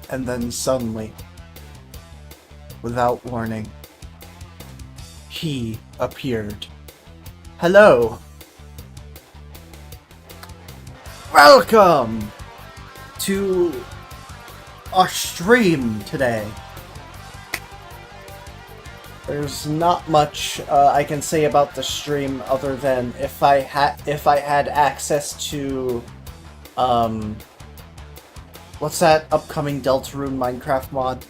And then suddenly, without warning, he appeared. Hello! Welcome to our stream today. There's not much I can say about the stream other than if I had access to what's that upcoming Deltarune Minecraft mod?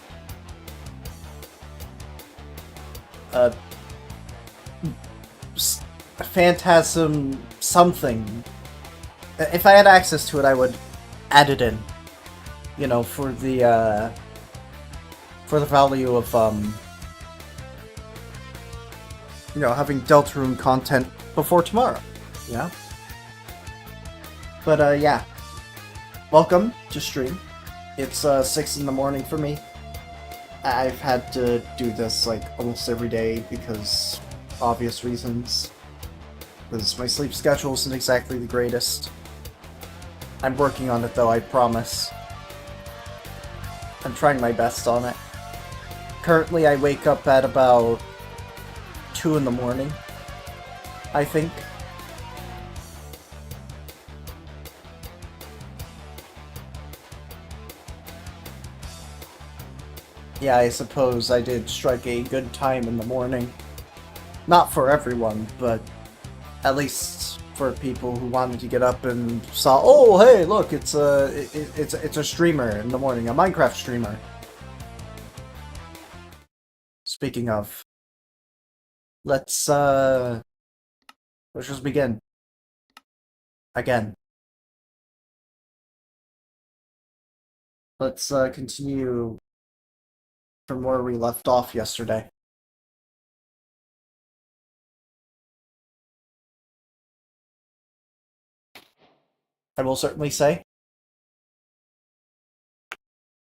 Phantasm something. If I had access to it, I would add it in. You know, for the value of you know, having Deltarune content before tomorrow. Yeah. But yeah. Welcome to stream. It's 6 in the morning for me. I've had to do this like almost every day because obvious reasons. Because my sleep schedule isn't exactly the greatest. I'm working on it though, I promise. I'm trying my best on it. Currently I wake up at about 2 in the morning, I think. Yeah, I suppose I did strike a good time in the morning. Not for everyone, but at least for people who wanted to get up and saw, oh hey, look, it's a streamer in the morning, a Minecraft streamer. Speaking of, let's just begin. Again. Let's continue from where we left off yesterday. I will certainly say,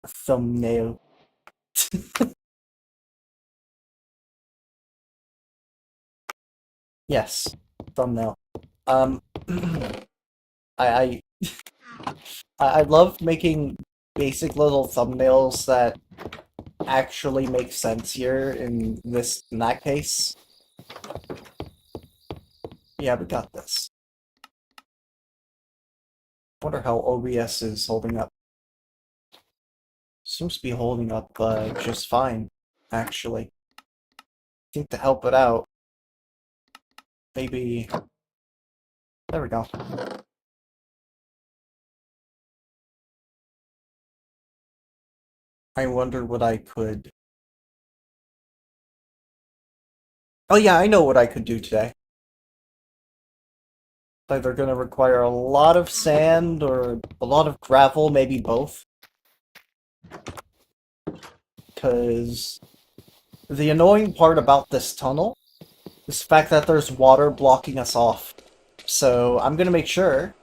thumbnail. Yes, thumbnail. I I love making basic little thumbnails that actually make sense here in that case. Yeah, we got this. Wonder how OBS is holding up. Seems to be holding up just fine, actually. I think to help it out, maybe... There we go. I wonder what I could... Oh yeah, I know what I could do today. Either gonna require a lot of sand or a lot of gravel, maybe both. Because the annoying part about this tunnel is the fact that there's water blocking us off. So I'm gonna make sure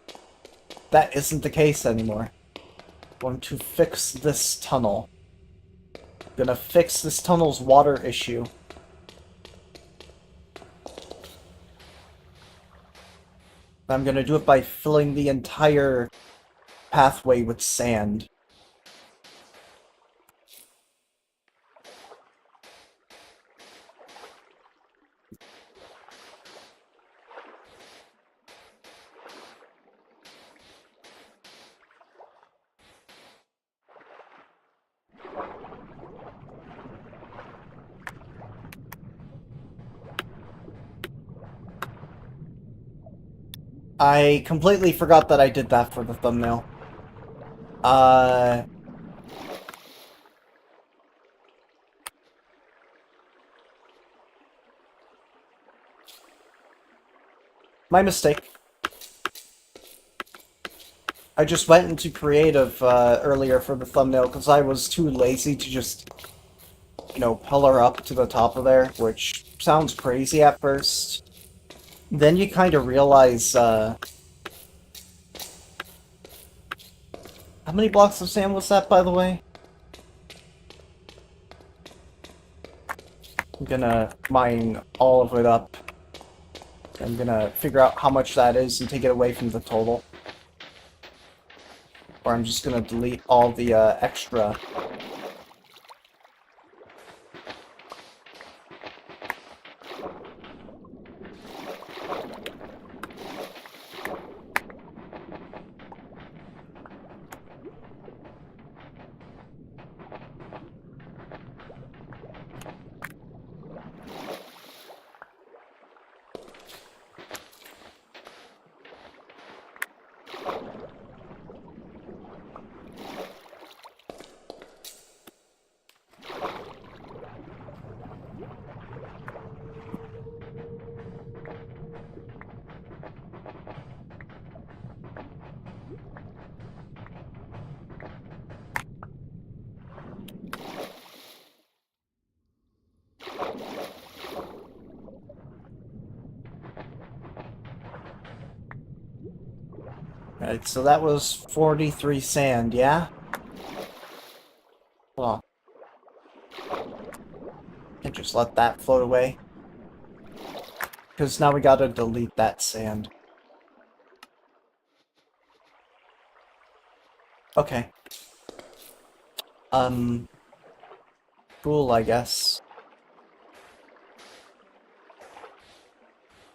that isn't the case anymore. I'm going to fix this tunnel. I'm gonna fix this tunnel's water issue. I'm gonna do it by filling the entire pathway with sand. I completely forgot that I did that for the thumbnail. My mistake. I just went into creative earlier for the thumbnail because I was too lazy to just, you know, pillar up to the top of there, which sounds crazy at first. Then you kind of realize, how many blocks of sand was that, by the way? I'm gonna mine all of it up. I'm gonna figure out how much that is and take it away from the total. Or where I'm just gonna delete all the extra. Alright, so that was 43 sand, yeah? Hold on. Can't just let that float away. Because now we gotta delete that sand. Okay. Cool, I guess.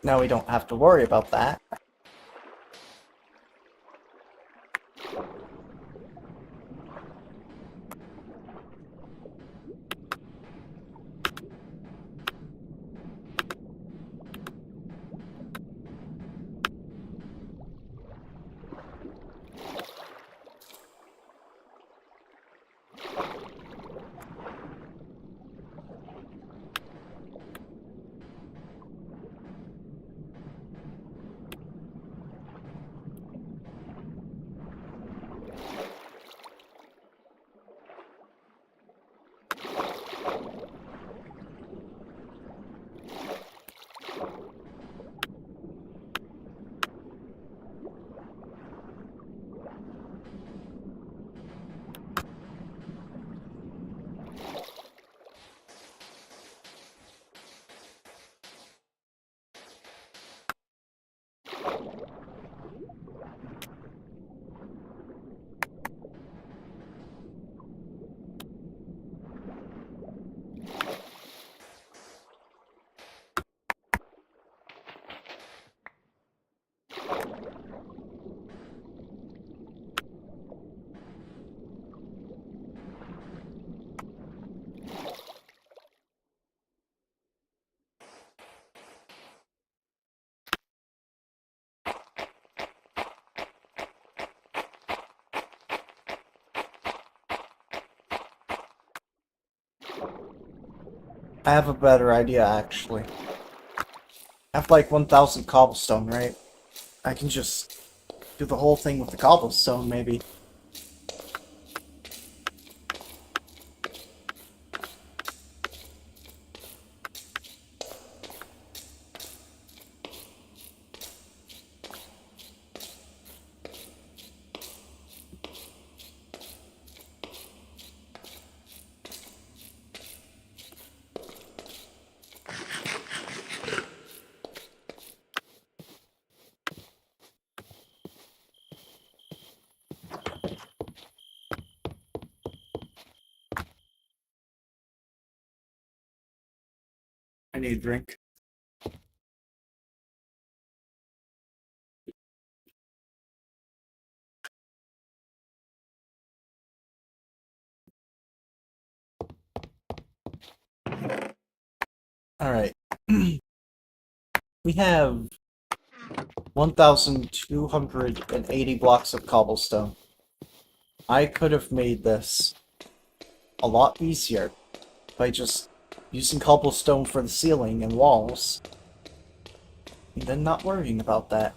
Now we don't have to worry about that. I have a better idea, actually. I have like 1,000 cobblestone, right? I can just do the whole thing with the cobblestone, maybe. I need a drink. Alright. We have 1,280 blocks of cobblestone. I could have made this a lot easier by just using cobblestone for the ceiling and walls, and then not worrying about that.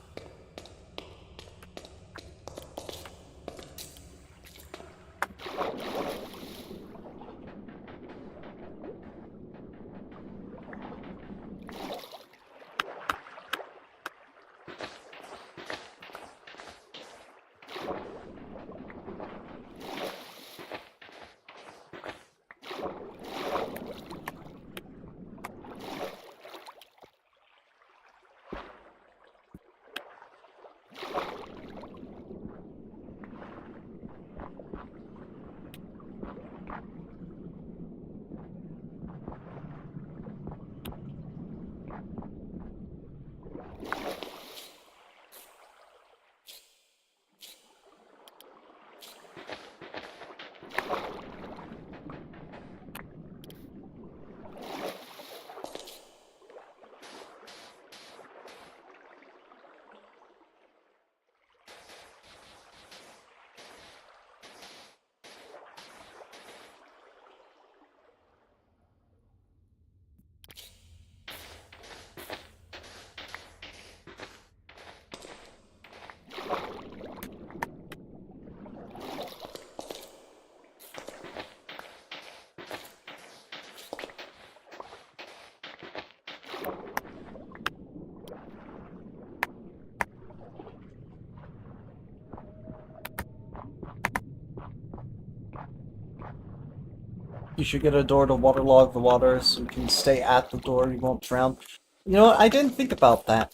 You should get a door to waterlog the water so you can stay at the door, you won't drown. You know what? I didn't think about that.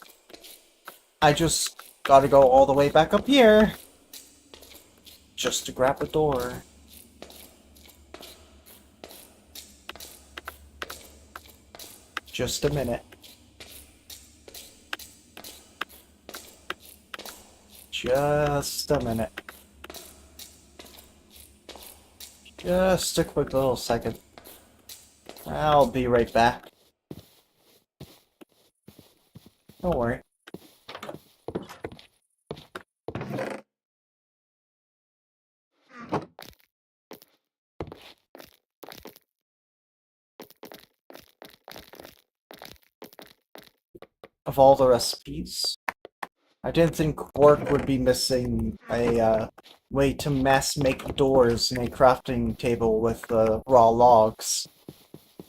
I just gotta go all the way back up here just to grab a door. Just a minute. Just a minute. Just a quick little second. I'll be right back. Don't worry. Of all the recipes, I didn't think Quark would be missing a way to mass make doors in a crafting table with raw logs.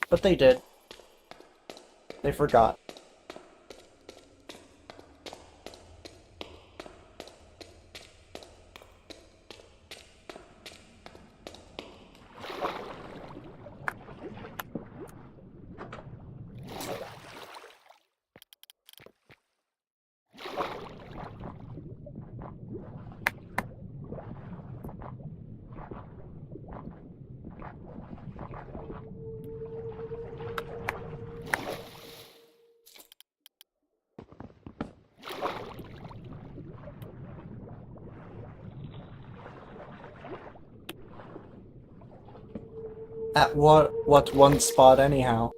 But they did. They forgot. At what one spot anyhow?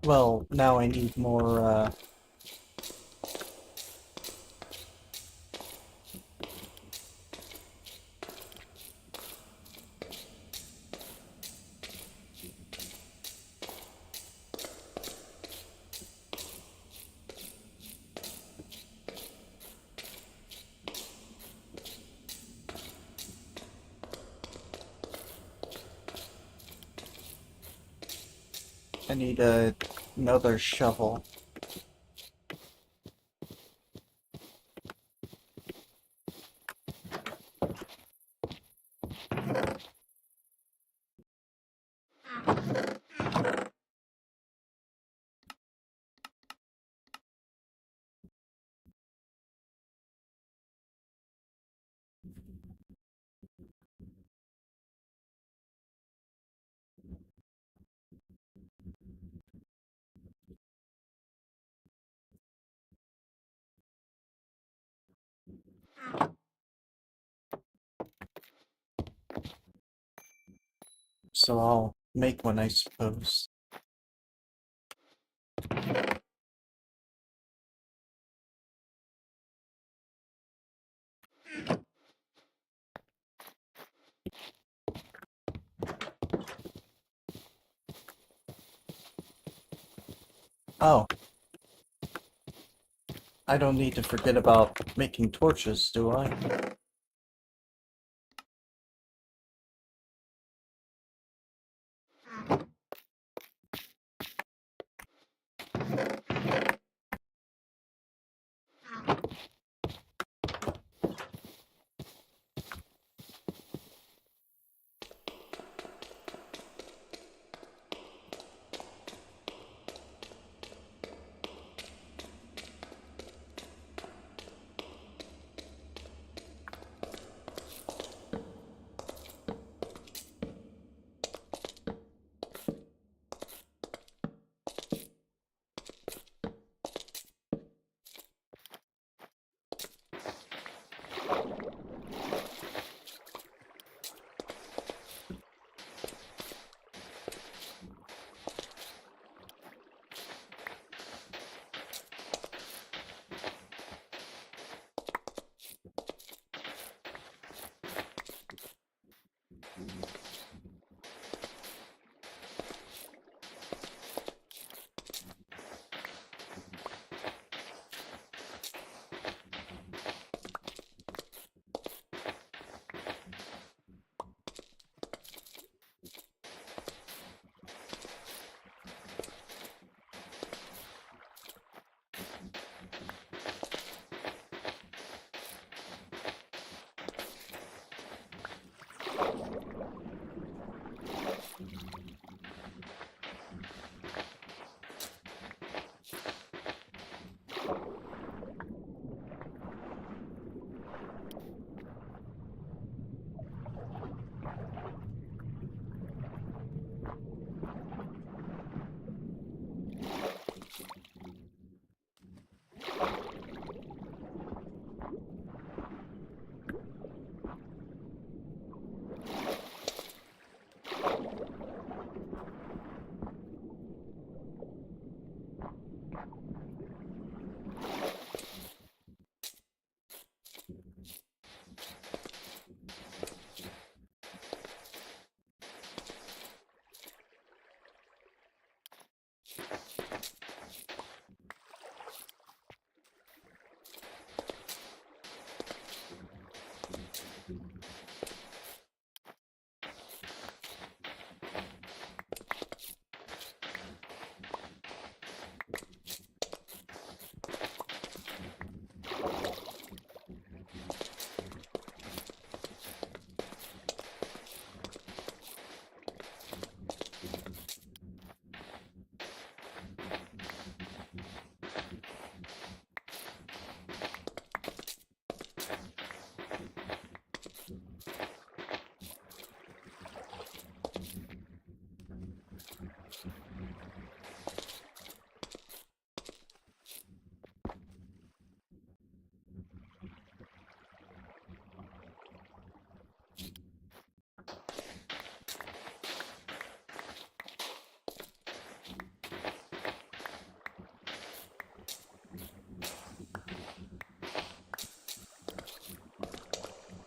Well, now I need more, I need another shovel. So I'll make one, I suppose. Oh, I don't need to forget about making torches, do I?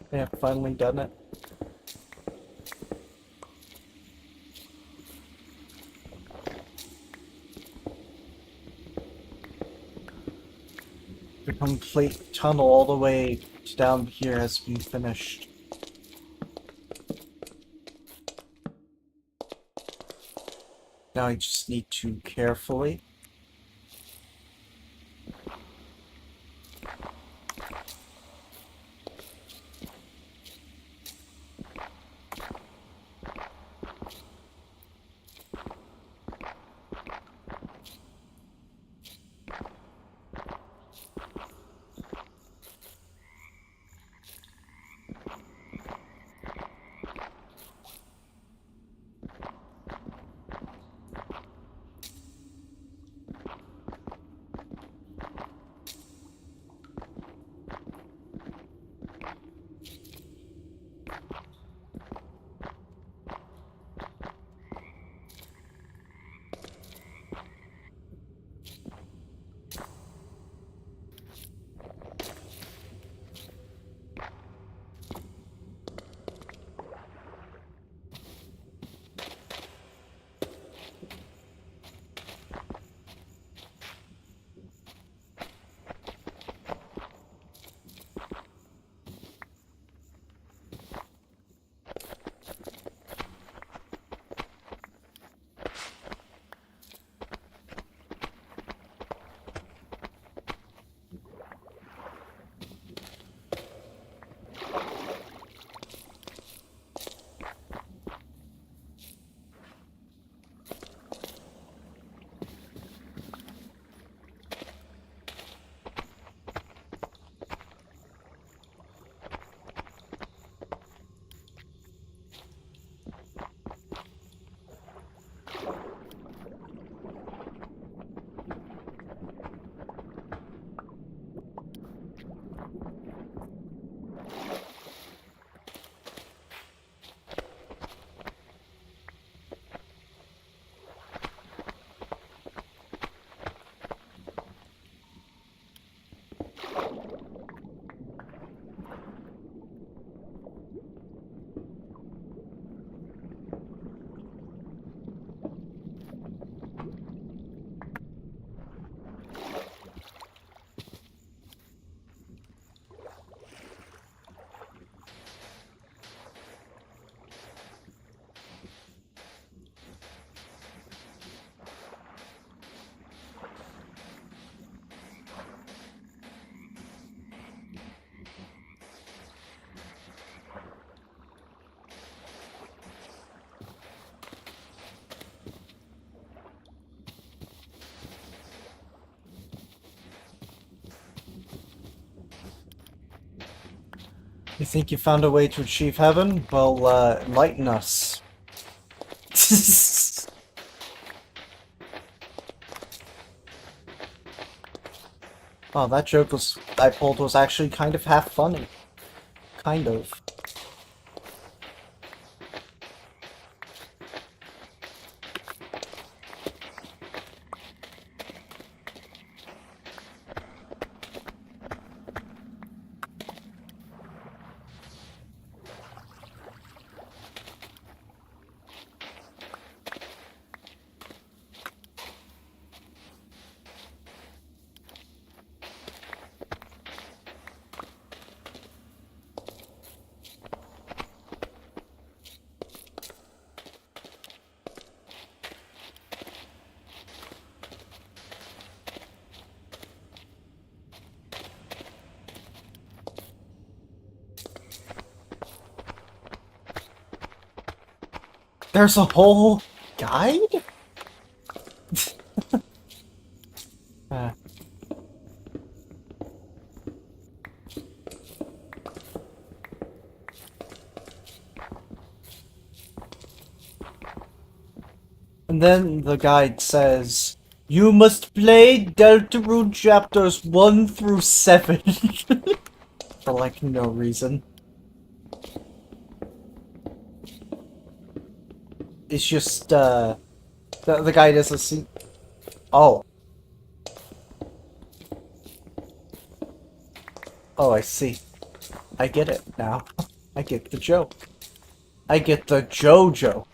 They have finally done it. The complete tunnel all the way down here has been finished. Now I just need to carefully You think you found a way to achieve heaven? Well, enlighten us. Oh, that joke I pulled was actually kind of half funny. Kind of. There's a whole guide? uh. And then the guide says, you must play Deltarune Chapters 1 through 7. For like no reason. It's just, the guy doesn't see. Oh. Oh, I see. I get it now. I get the joke. I get the JoJo.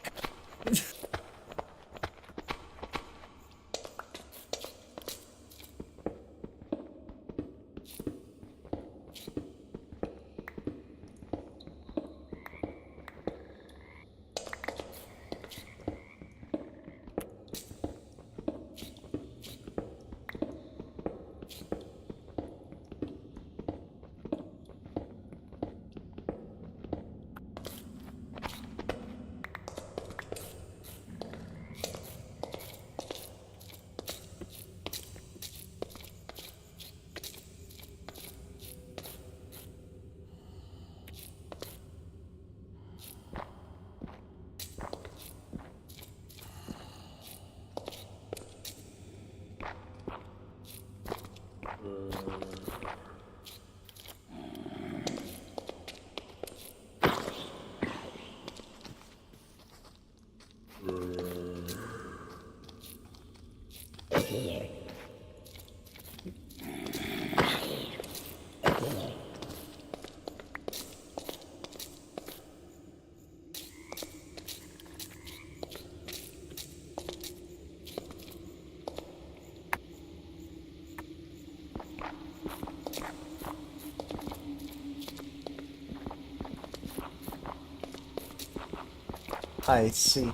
I see.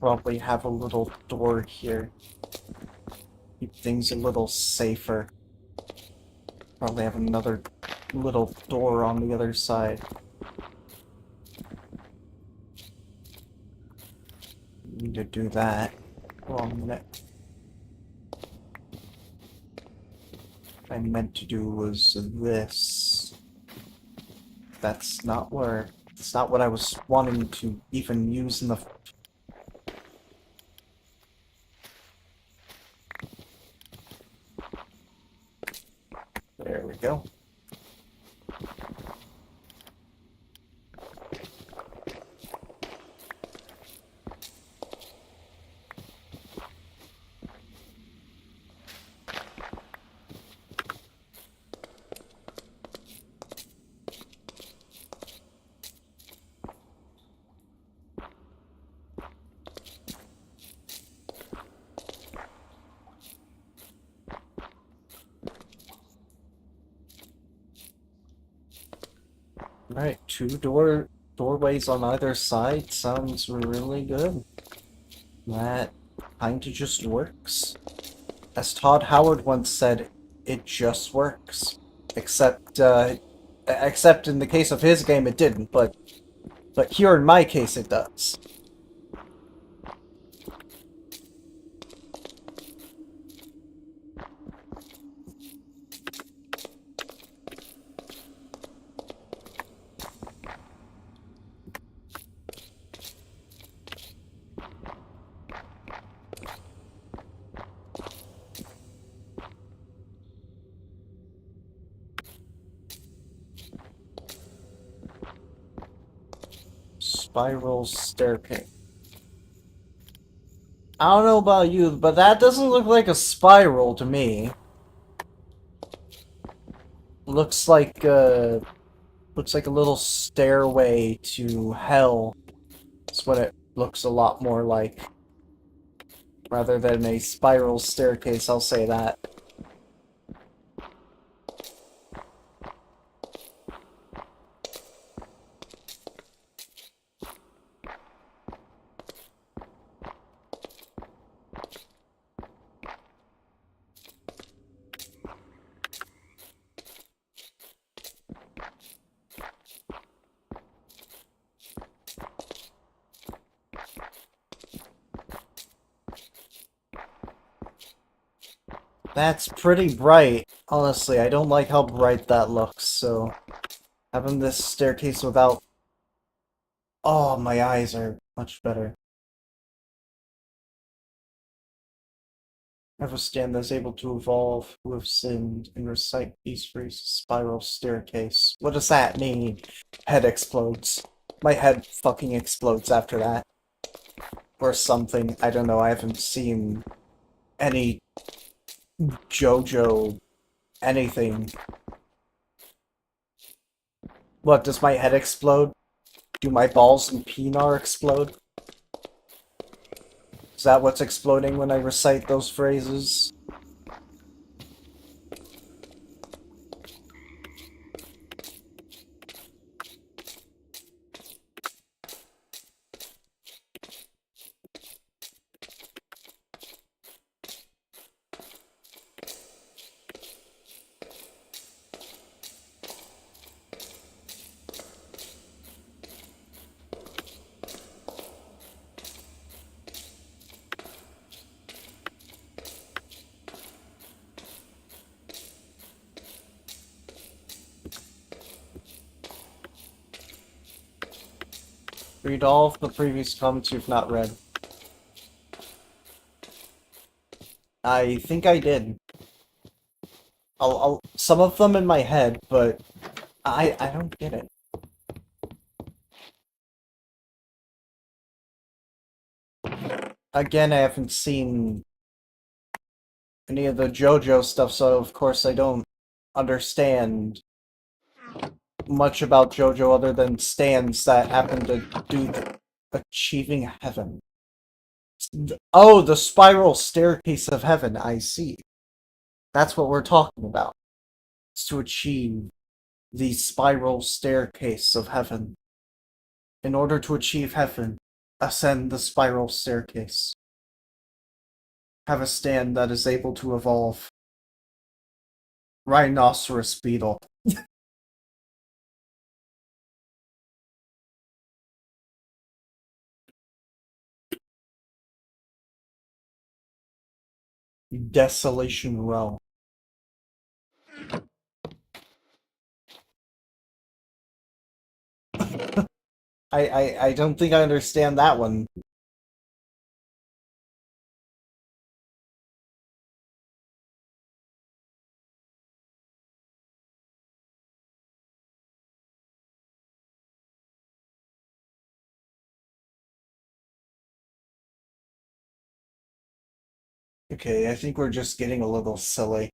Probably have a little door here. Keep things a little safer. Probably have another little door on the other side. Need to do that. Wrong minute. What I meant to do was this. That's not where... It's not what I was wanting to even use in the... There we go. Alright, two doorways on either side sounds really good. That kinda just works. As Todd Howard once said, it just works. Except in the case of his game it didn't, but here in my case it does. Spiral staircase. I don't know about you, but that doesn't look like a spiral to me. Looks like a little stairway to hell. That's what it looks a lot more like. Rather than a spiral staircase, I'll say that. That's pretty bright. Honestly, I don't like how bright that looks, so having this staircase without... Oh, my eyes are much better. Have a stand that's able to evolve, who have sinned, and recite PermSeries spiral staircase. What does that mean? Head explodes. My head fucking explodes after that. Or something. I don't know, I haven't seen any JoJo anything. What, does my head explode? Do my balls and peenar explode? Is that what's exploding when I recite those phrases? Read all of the previous comments you've not read. I think I did. Some of them in my head, but I don't get it. Again, I haven't seen any of the JoJo stuff, so of course I don't understand much about JoJo other than stands that happen to do the achieving heaven. Oh, the spiral staircase of heaven, I see. That's what we're talking about. It's to achieve the spiral staircase of heaven. In order to achieve heaven, ascend the spiral staircase. Have a stand that is able to evolve. Rhinoceros beetle. Desolation Realm. I don't think I understand that one. Okay, I think we're just getting a little silly.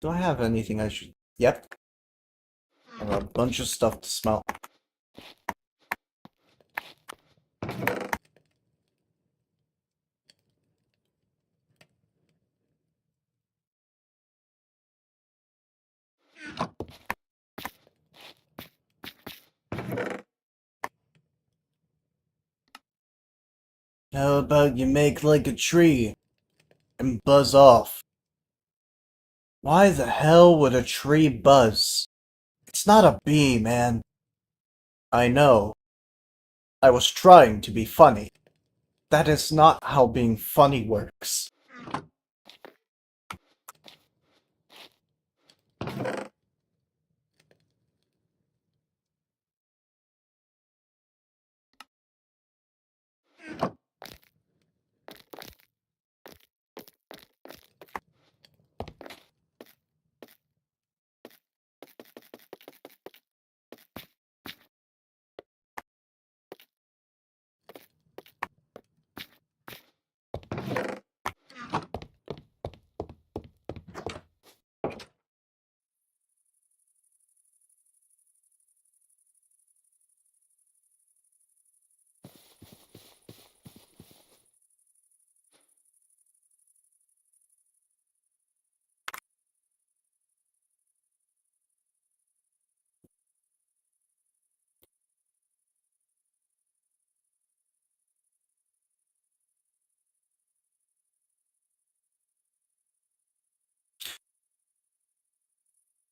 Do I have anything I should... Yep. I have a bunch of stuff to smell. How about you make like a tree and buzz off? Why the hell would a tree buzz? It's not a bee, man. I know. I was trying to be funny. That is not how being funny works.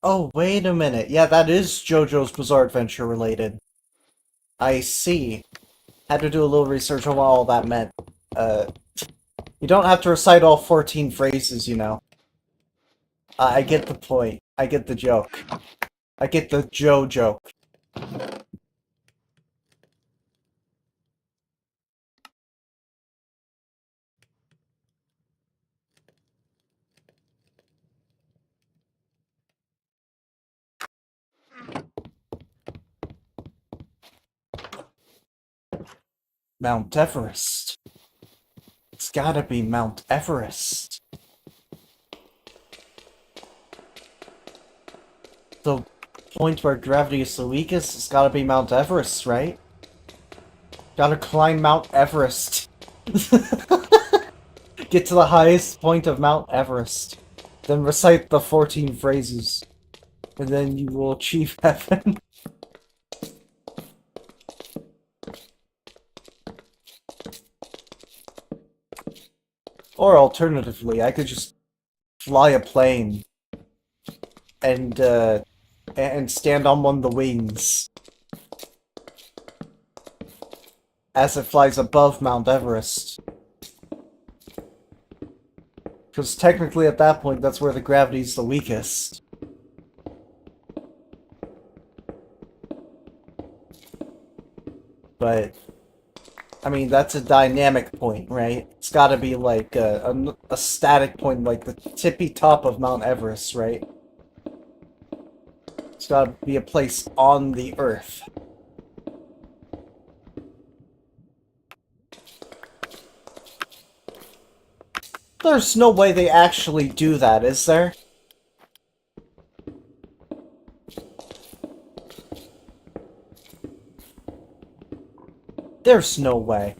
Oh, wait a minute. Yeah, that is JoJo's Bizarre Adventure related. I see. Had to do a little research on what all that meant. You don't have to recite all 14 phrases, you know. I get the point. I get the joke. I get the Joe joke. Mount Everest. It's gotta be Mount Everest. The point where gravity is the weakest, it's gotta be Mount Everest, right? Gotta climb Mount Everest. Get to the highest point of Mount Everest. Then recite the 14 phrases. And then you will achieve heaven. Or alternatively, I could just fly a plane and stand on one of the wings as it flies above Mount Everest. Because technically at that point, that's where the gravity's the weakest. But, I mean, that's a dynamic point, right? It's gotta be like a static point, like the tippy top of Mount Everest, right? It's gotta be a place on the Earth. There's no way they actually do that, is there? There's no way.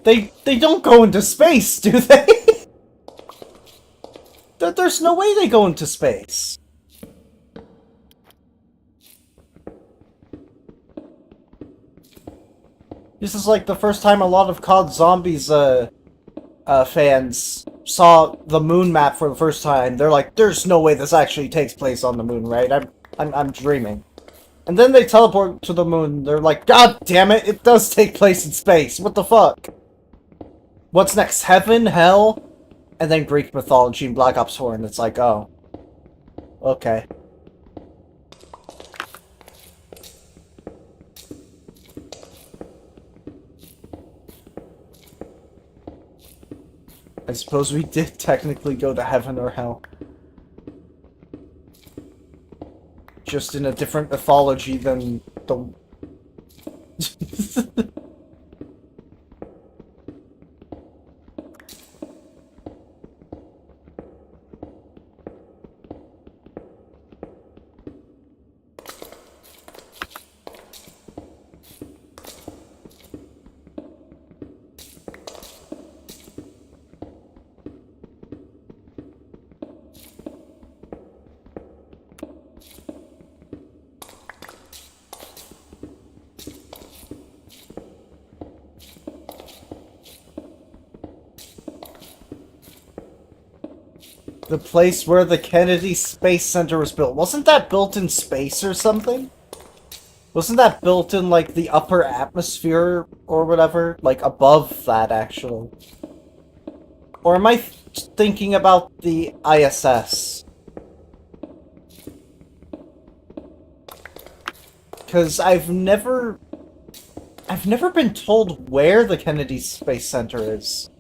They don't go into space, do they? There's no way they go into space. This is like the first time a lot of COD Zombies fans saw the moon map for the first time. They're like, "There's no way this actually takes place on the moon, right? I'm dreaming." And then they teleport to the moon. They're like, "God damn it! It does take place in space. What the fuck? What's next? Heaven, hell?" And then Greek mythology and Black Ops 4, and it's like, oh, okay. I suppose we did technically go to heaven or hell. Just in a different mythology than the... The place where the Kennedy Space Center was built. Wasn't that built in space or something? Wasn't that built in, like, the upper atmosphere or whatever? Like, above that, actually. Or am I thinking about the ISS? Because I've never been told where the Kennedy Space Center is.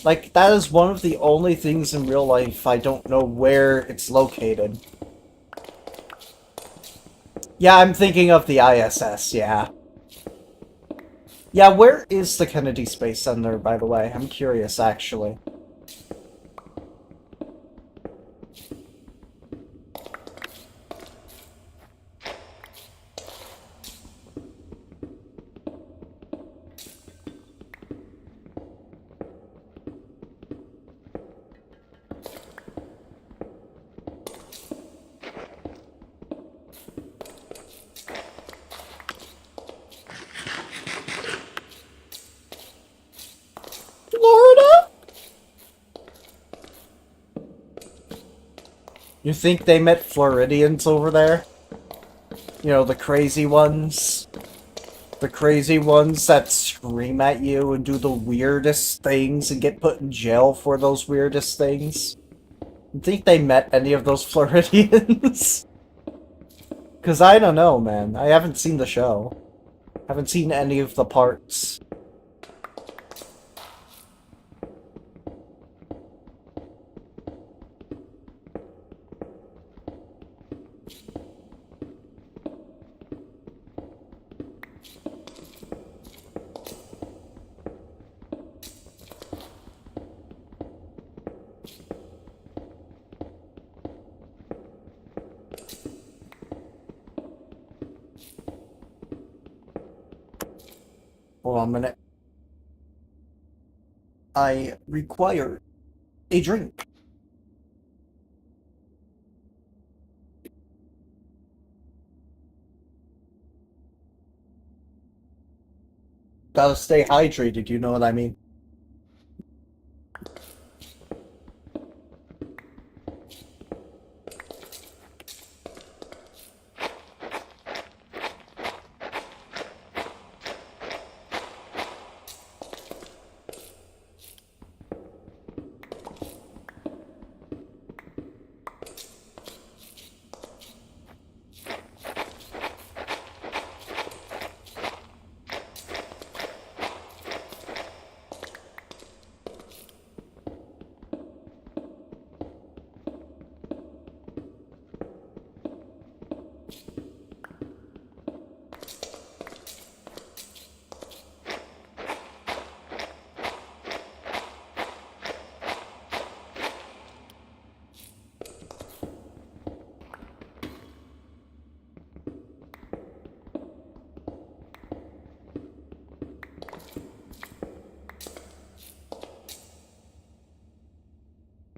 Like, that is one of the only things in real life I don't know where it's located. Yeah, I'm thinking of the ISS, yeah. Yeah, where is the Kennedy Space Center, by the way? I'm curious, actually. Florida? You think they met Floridians over there? You know, the crazy ones? The crazy ones that scream at you and do the weirdest things and get put in jail for those weirdest things? Think they met any of those Floridians? Because I don't know, man. I haven't seen the show. Haven't seen any of the parts. Hold on a minute. I require a drink. Gotta stay hydrated, you know what I mean?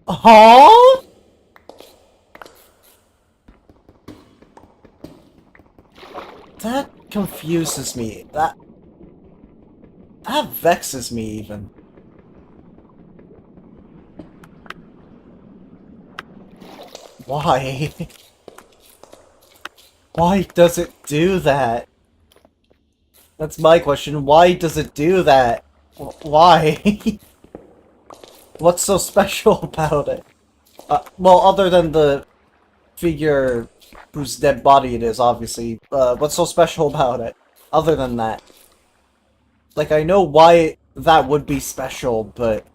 Huh? That confuses me. That vexes me even. Why? Why does it do that? That's my question. Why does it do that? Why? What's so special about it? Well, other than the figure whose dead body it is, obviously. What's so special about it? Other than that. Like, I know why that would be special, but...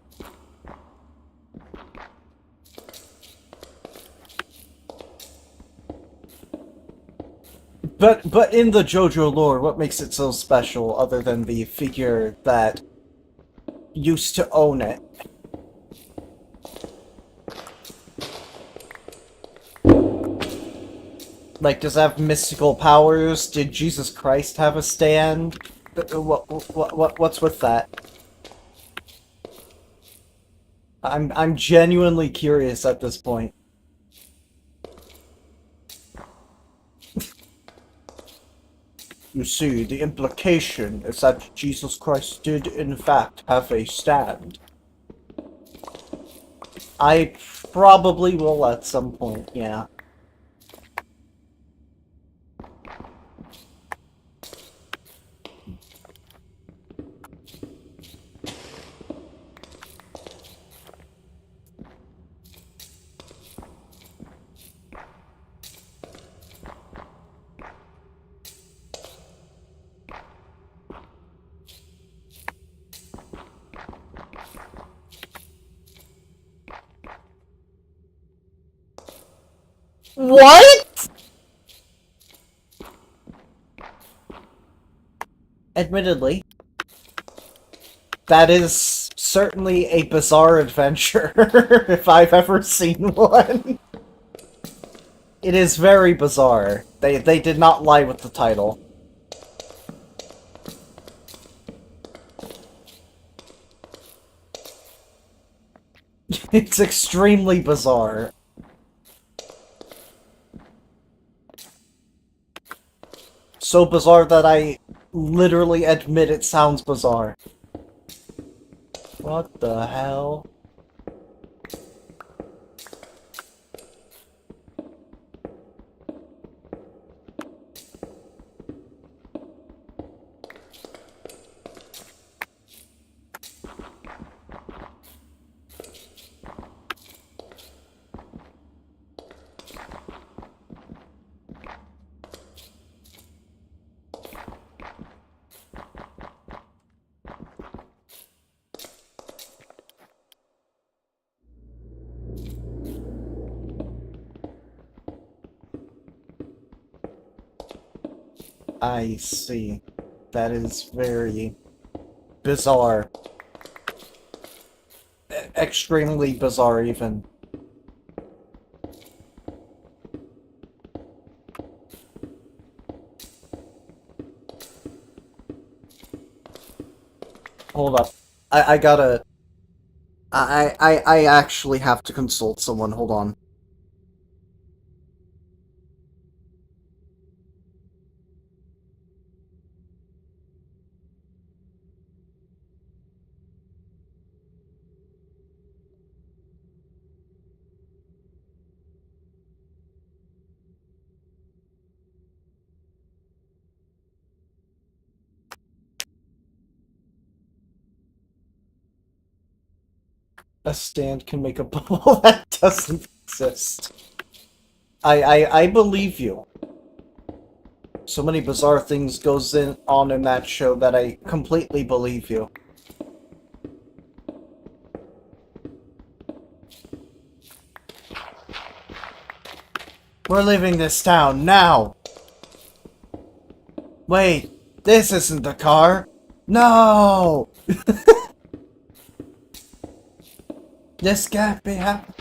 But in the JoJo lore, what makes it so special other than the figure that used to own it? Like, does it have mystical powers? Did Jesus Christ have a stand? What's with that? I'm genuinely curious at this point. You see, the implication is that Jesus Christ did in fact have a stand. I probably will at some point, yeah. What?! Admittedly, that is certainly a bizarre adventure, if I've ever seen one. It is very bizarre. They did not lie with the title. It's extremely bizarre. So bizarre that I literally admit it sounds bizarre. What the hell? I see. That is very bizarre. Extremely bizarre, even. Hold up. I gotta... I actually have to consult someone. Hold on. A stand can make a bubble that doesn't exist. I believe you. So many bizarre things goes on in that show that I completely believe you. We're leaving this town now! Wait, this isn't the car! No! This can't be happening.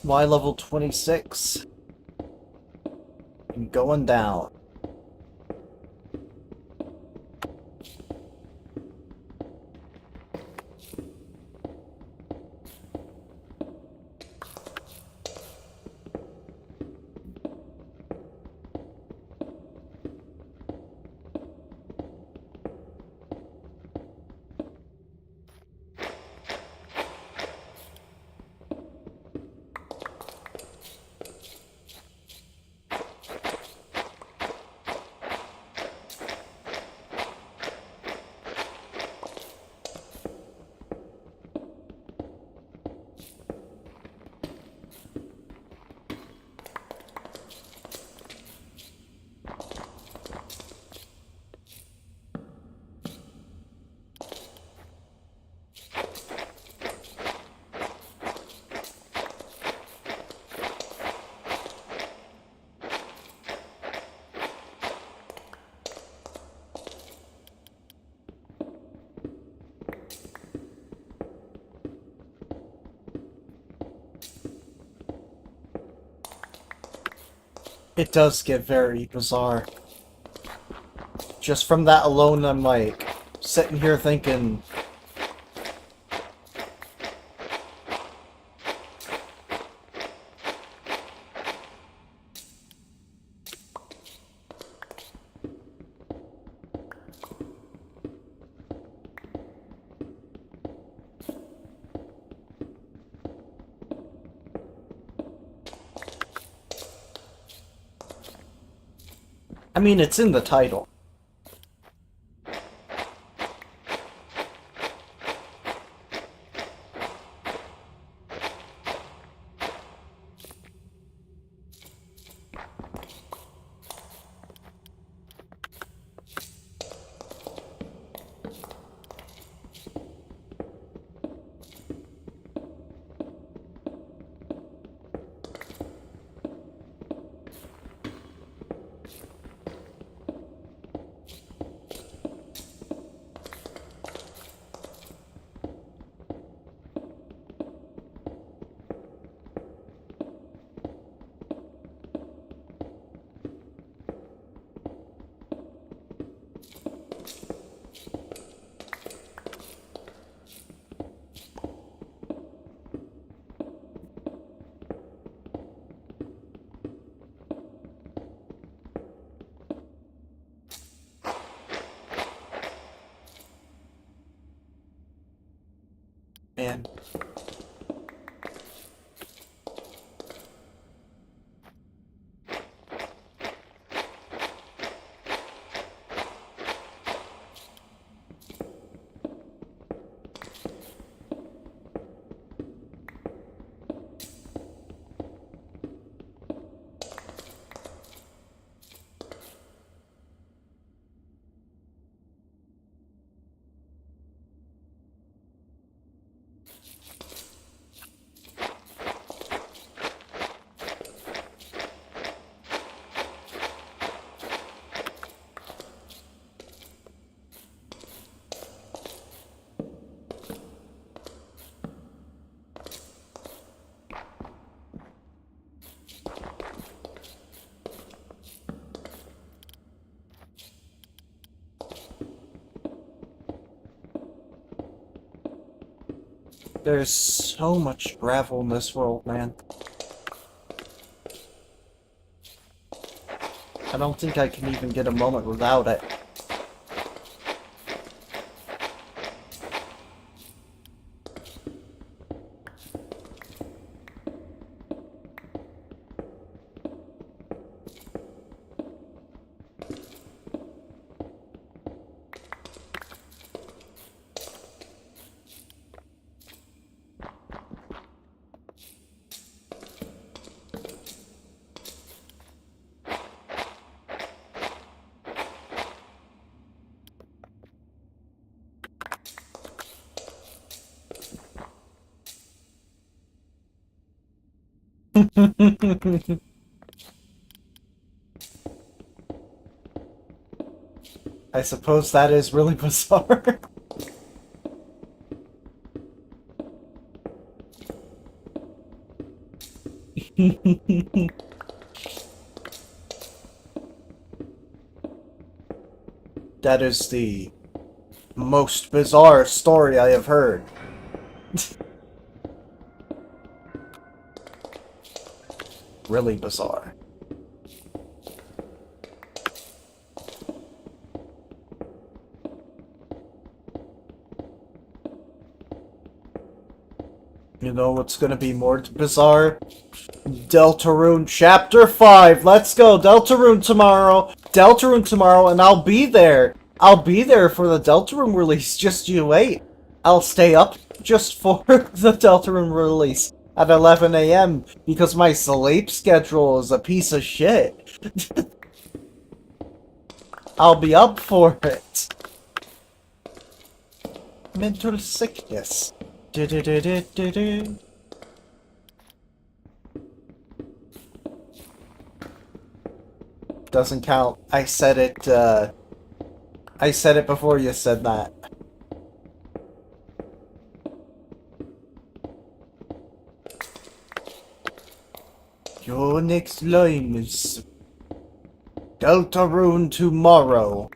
Y level 26. I'm going down. It does get very bizarre. Just from that alone, I'm like, sitting here thinking... I mean, it's in the title. Man. There's so much gravel in this world, man. I don't think I can even get a moment without it. I suppose that is really bizarre. That is the most bizarre story I have heard. Really bizarre. You know what's gonna be more bizarre? Deltarune Chapter 5! Let's go! Deltarune tomorrow! Deltarune tomorrow, and I'll be there! I'll be there for the Deltarune release, just you wait! I'll stay up just for the Deltarune release at 11 AM because my sleep schedule is a piece of shit. I'll be up for it. Mental sickness. Doesn't count. I said it before you said that. Your next line is Deltarune tomorrow.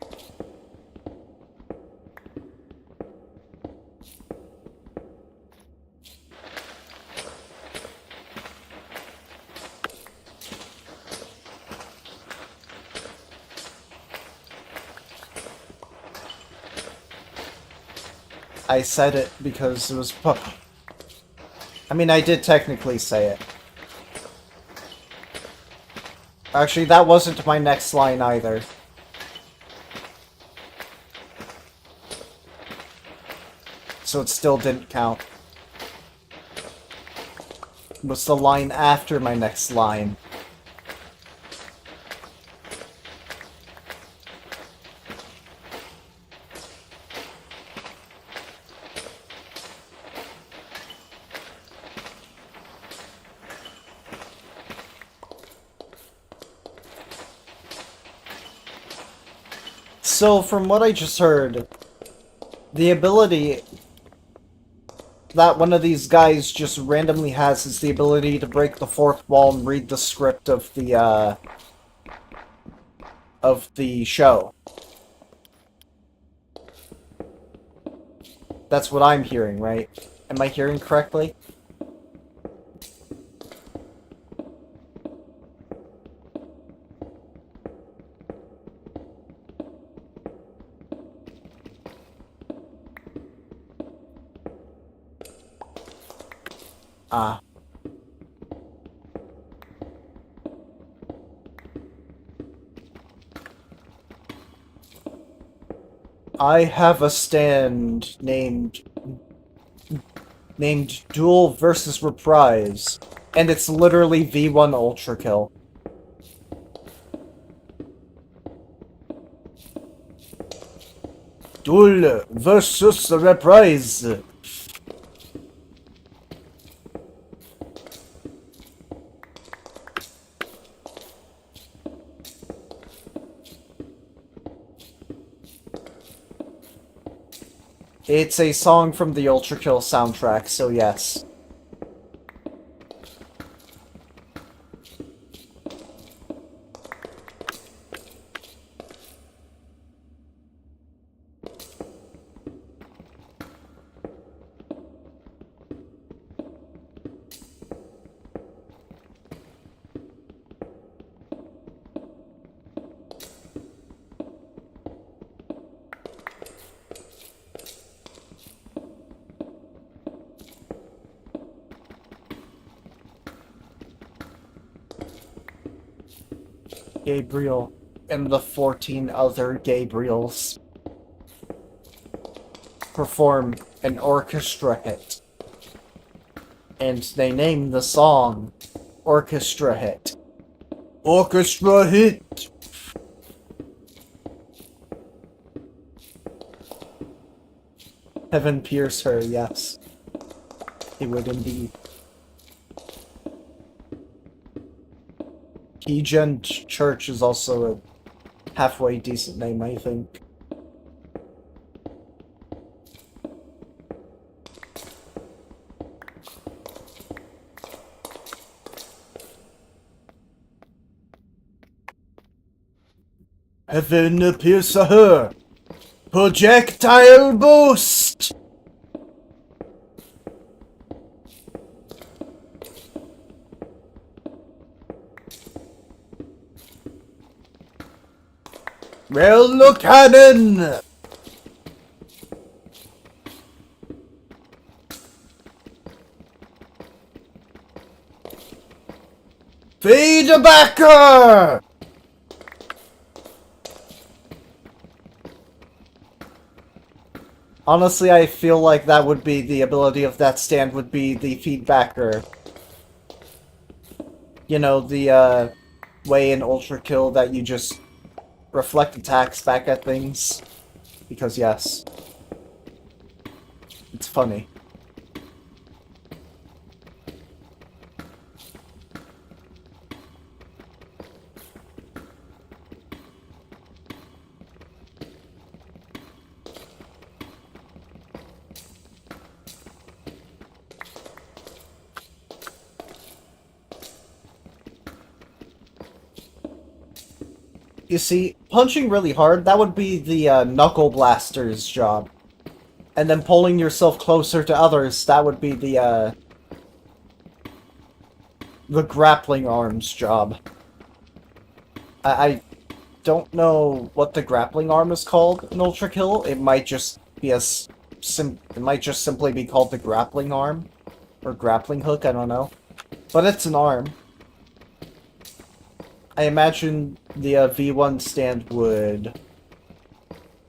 I said it because it was I mean, I did technically say it. Actually, that wasn't my next line either. so it still didn't count. It was the line after my next line. So, from what I just heard, the ability that one of these guys just randomly has is the ability to break the fourth wall and read the script of the show. That's what I'm hearing, right? Am I hearing correctly? Ah. I have a stand named Duel versus Reprise, and it's literally V1 Ultra Kill. Duel versus Reprise. It's a song from the Ultra Kill soundtrack, so yes. Gabriel and the 14 other Gabriels perform an orchestra hit. And they name the song Orchestra Hit. Orchestra Hit! Heaven pierce her, yes. He would indeed. Keygen Church is also a halfway decent name, I think. Heaven pierce her! Projectile boost! Rail cannon! Feedbacker! Honestly, I feel like that would be the ability of that stand would be the feedbacker. You know, the way in Ultra Kill that you just reflect attacks back at things. Because yes. It's funny. You see, punching really hard, that would be the Knuckle Blaster's job. And then pulling yourself closer to others, that would be the Grappling Arm's job. I don't know what the Grappling Arm is called in Ultra Kill. It might just be it might just simply be called the Grappling Arm. Or Grappling Hook, I don't know. But it's an arm. I imagine the V1 stand would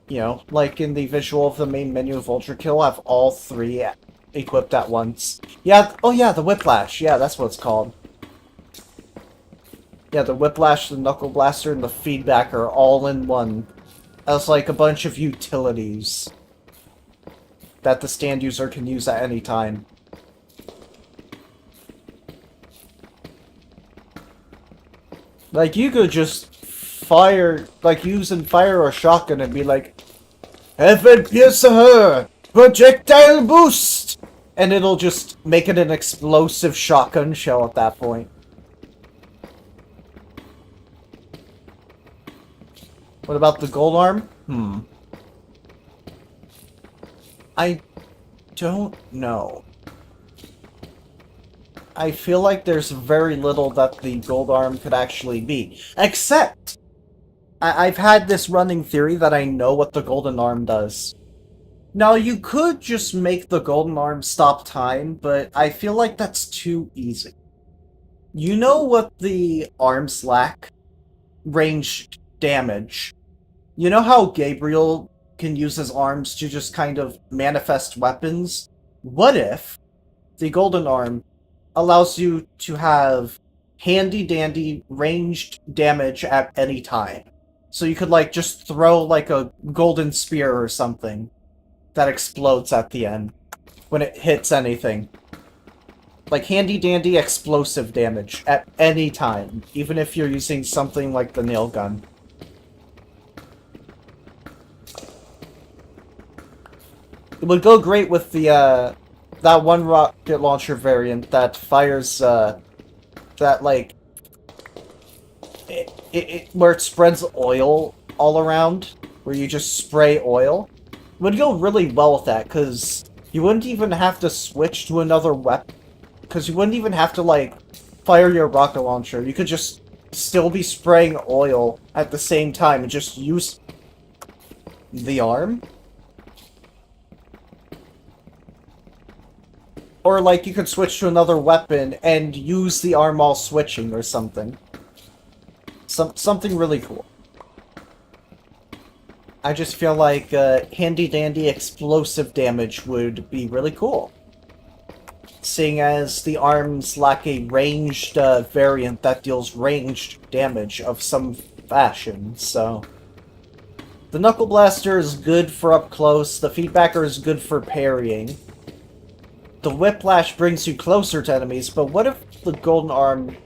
You know, like in the visual of the main menu of Ultra Kill, have all three equipped at once. Yeah, oh yeah, the Whiplash. Yeah, that's what it's called. Yeah, the Whiplash, the Knuckle Blaster, and the Feedback are all in one. As like a bunch of utilities that the stand user can use at any time. Like, you could just fire, like, use and fire a shotgun and be like, Heaven pierce her! Projectile boost! And it'll just make it an explosive shotgun shell at that point. What about the gold arm? I don't know. I feel like there's very little that the gold arm could actually be. Except, I've had this running theory that I know what the golden arm does. Now, you could just make the golden arm stop time, but I feel like that's too easy. You know what the arms lack? Ranged damage. You know how Gabriel can use his arms to just kind of manifest weapons? What if the golden arm allows you to have handy-dandy ranged damage at any time? So you could, like, just throw, like, a golden spear or something that explodes at the end when it hits anything. Like, handy-dandy explosive damage at any time, even if you're using something like the nail gun. It would go great with the, that one rocket launcher variant that fires, that, like, where it spreads oil all around, where you just spray oil. It would go really well with that, because you wouldn't even have to switch to another weapon. Because you wouldn't even have to, like, fire your rocket launcher. You could just still be spraying oil at the same time and just use the arm. Or, like, you could switch to another weapon and use the arm while switching or something. Something really cool. I just feel like handy-dandy explosive damage would be really cool. Seeing as the arms lack a ranged variant that deals ranged damage of some fashion, so... The Knuckle Blaster is good for up close, the Feedbacker is good for parrying. The Whiplash brings you closer to enemies, but what if the Golden Arm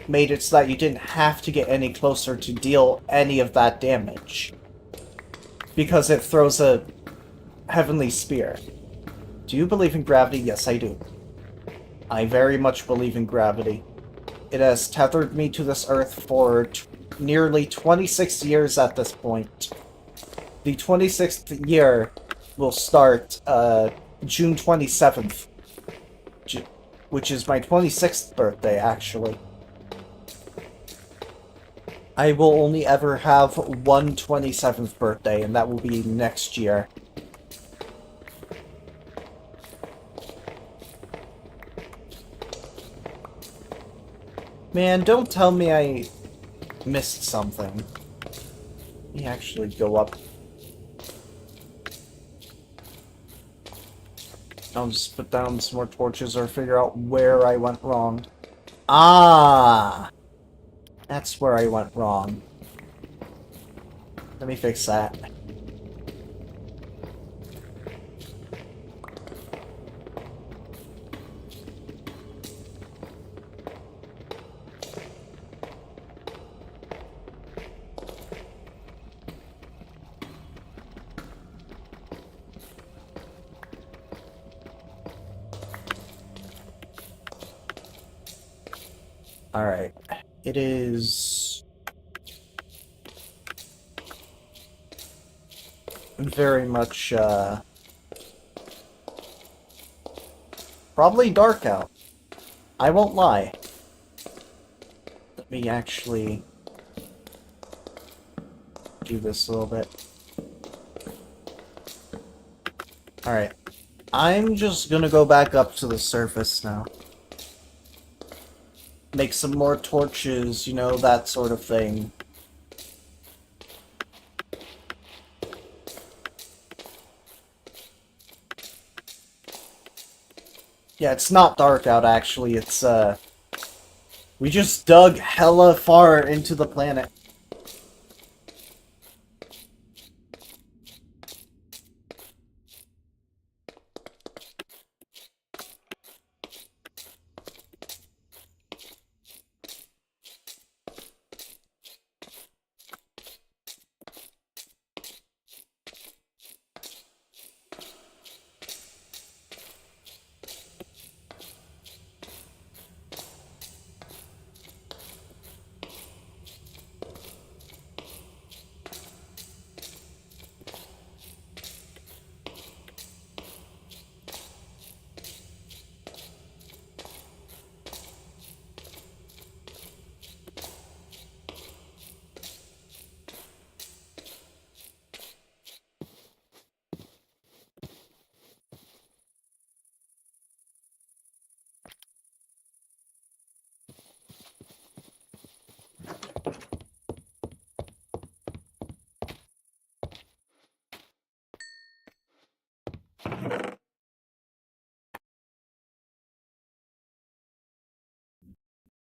made it so that you didn't have to get any closer to deal any of that damage? Because it throws a Heavenly Spear. Do you believe in gravity? Yes, I do. I very much believe in gravity. It has tethered me to this earth for nearly 26 years at this point. The 26th year will start June 27th, which is my 26th birthday, actually. I will only ever have one 27th birthday, and that will be next year. Man, don't tell me I missed something. Let me actually go up. I'll just put down some more torches or figure out where I went wrong. Ah! That's where I went wrong. Let me fix that. Alright. It is... very much, probably dark out. I won't lie. Let me actually do this a little bit. Alright. I'm just gonna go back up to the surface now. Make some more torches, you know, that sort of thing. Yeah, it's not dark out, actually. It's, we just dug hella far into the planet.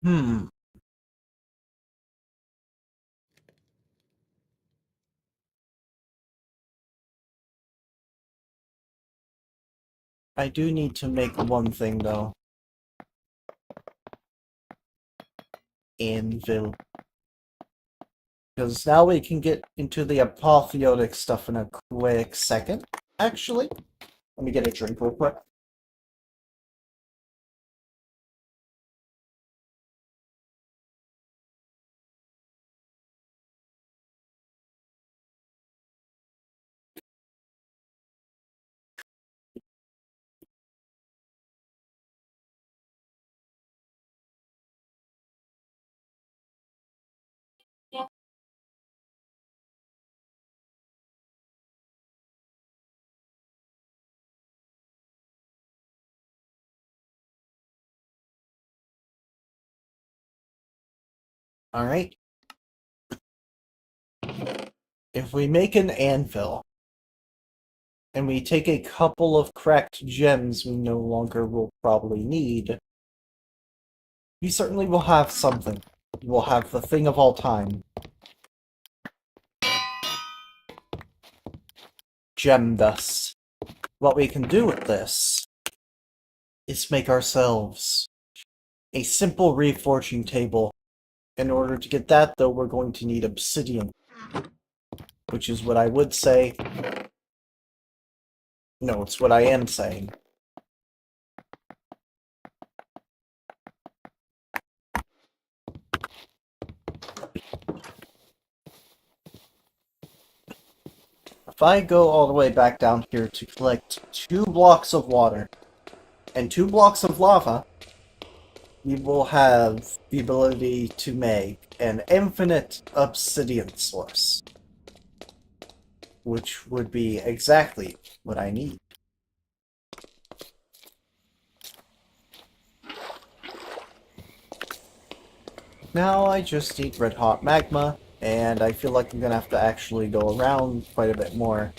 Hmm. I do need to make one thing, though. Anvil. Because now we can get into the apotheotic stuff in a quick second, actually. Let me get a drink real quick. Alright. If we make an anvil, and we take a couple of cracked gems we no longer will probably need, we certainly will have something. We'll have the thing of all time. Gem dust. What we can do with this is make ourselves a simple reforging table. In order to get that, though, we're going to need obsidian. Which is what I would say. No, it's what I am saying. If I go all the way back down here to collect 2 blocks of water and 2 blocks of lava, we will have the ability to make an infinite obsidian source. Which would be exactly what I need. Now I just need red hot magma, and I feel like I'm gonna have to actually go around quite a bit more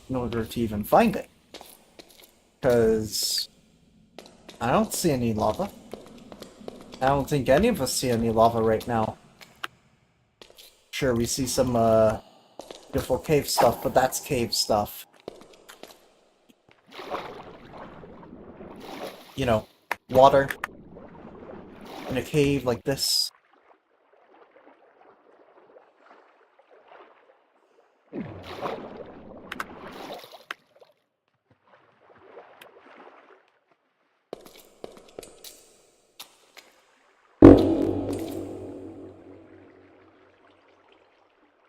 in order to even find it. Because I don't see any lava. I don't think any of us see any lava right now. Sure, we see some beautiful cave stuff, but that's cave stuff. You know, water in a cave like this.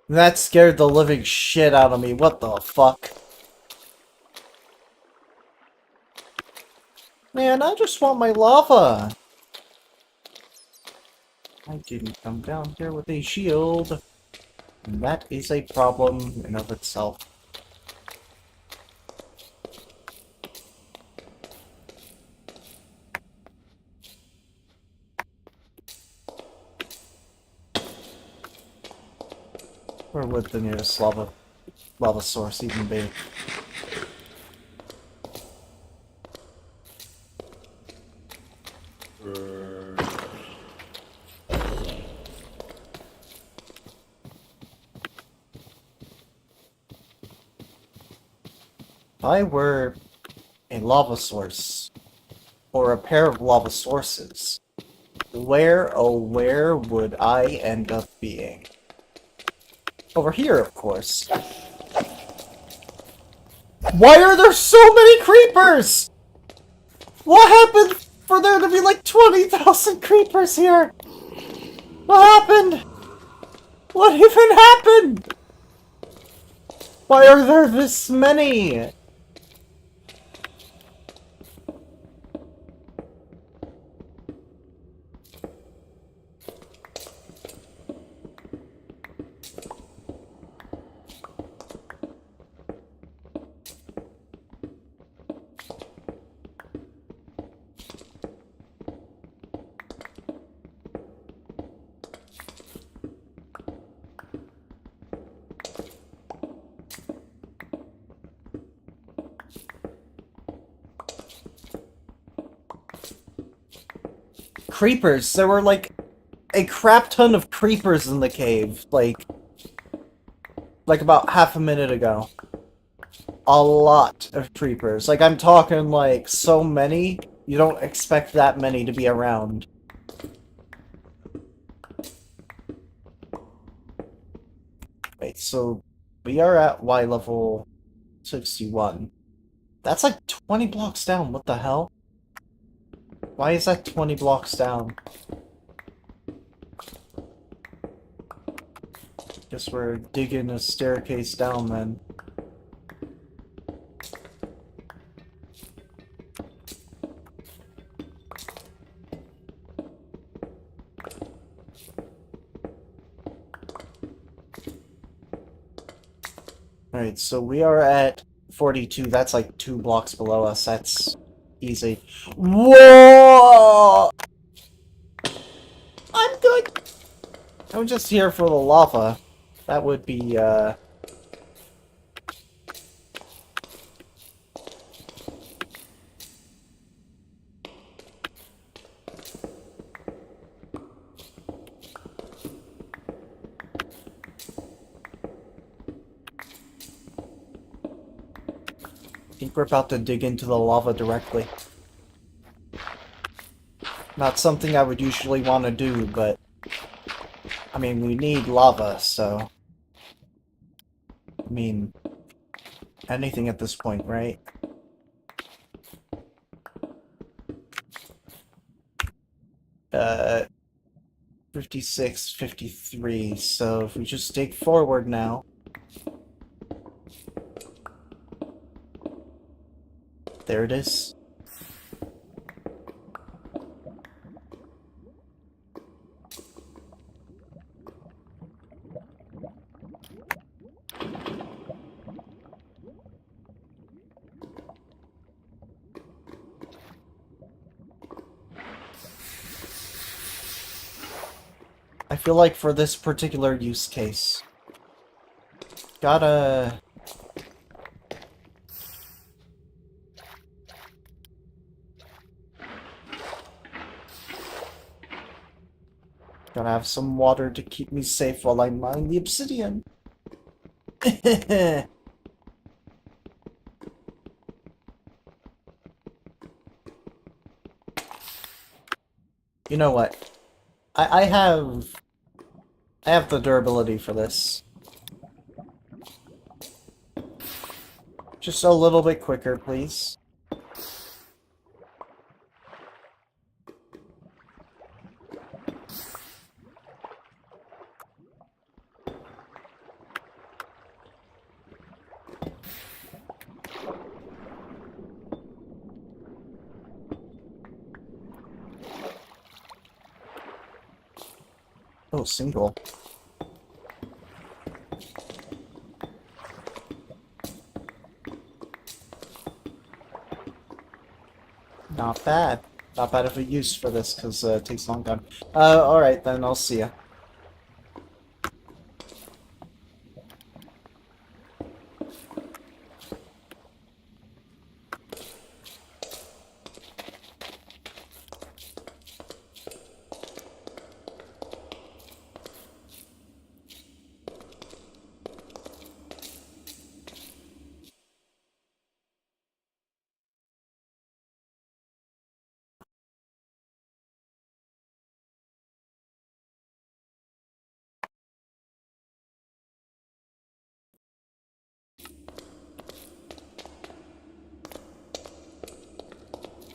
That scared the living shit out of me. What the fuck? Man, I just want my lava. I didn't come down here with a shield. And that is a problem in of itself. Where would the nearest lava source even be? If I were a lava source, or a pair of lava sources, where, oh where would I end up being? Over here, of course. Why are there so many creepers? What happened for there to be like 20,000 creepers here? What happened? What even happened? Why are there this many? Creepers. There were like a crap ton of creepers in the cave, like about half a minute ago. A lot of creepers. Like, I'm talking like so many, you don't expect that many to be around. Wait, so we are at Y level 61. That's like 20 blocks down, what the hell? Why is that 20 blocks down? Guess we're digging a staircase down then. Alright, so we are at 42. That's like 2 blocks below us. That's easy. Whoa! I'm good! I'm just here for the lava. That would be, I think we're about to dig into the lava directly. Not something I would usually want to do, but... I mean, we need lava, so... I mean... anything at this point, right? Uh... 56, 53, so if we just dig forward now... There it is. I feel like for this particular use case, gotta have some water to keep me safe while I mine the obsidian. You know what? I have the durability for this. Just a little bit quicker, please. Oh, single. Not bad. Not bad of a use for this, because it takes a long time. Alright then, I'll see ya.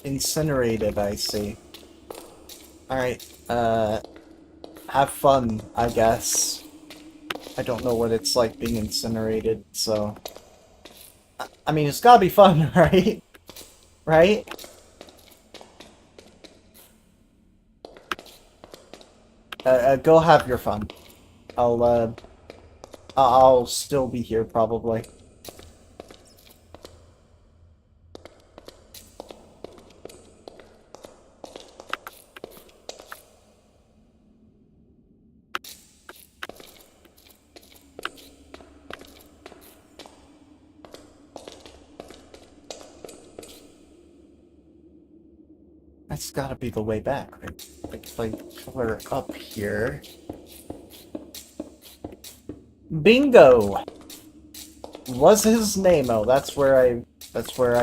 Incinerated, I see. Alright, have fun, I guess. I don't know what it's like being incinerated, so... I mean, it's gotta be fun, right? Right? Go have your fun. I'll still be here, probably. That's gotta be the way back, right? Like, if I color up here... Bingo! Was his name? Oh, that's where I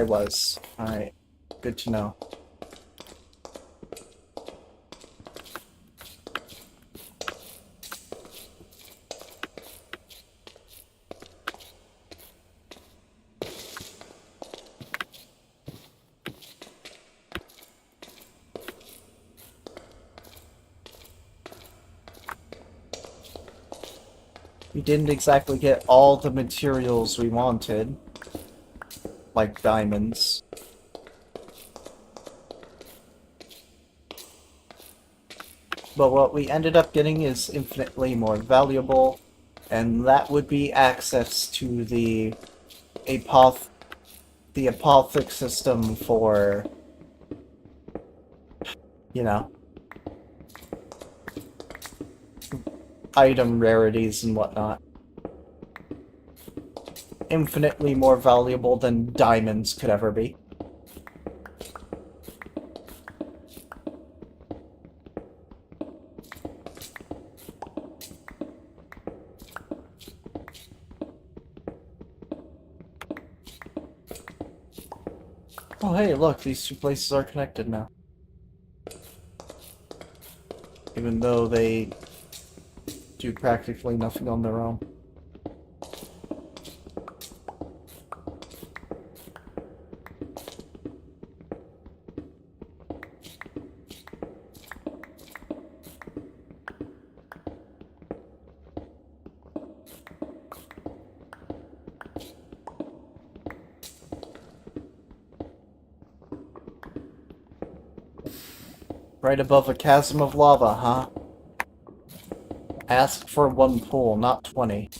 was. Alright. Good to know. We didn't exactly get all the materials we wanted. Like diamonds. But what we ended up getting is infinitely more valuable, and that would be access to the apothic system for, you know, item rarities and whatnot. Infinitely more valuable than diamonds could ever be. Oh hey, look, these two places are connected now. Even though they do practically nothing on their own. Right above a chasm of lava, huh? Ask for one pool, not 20.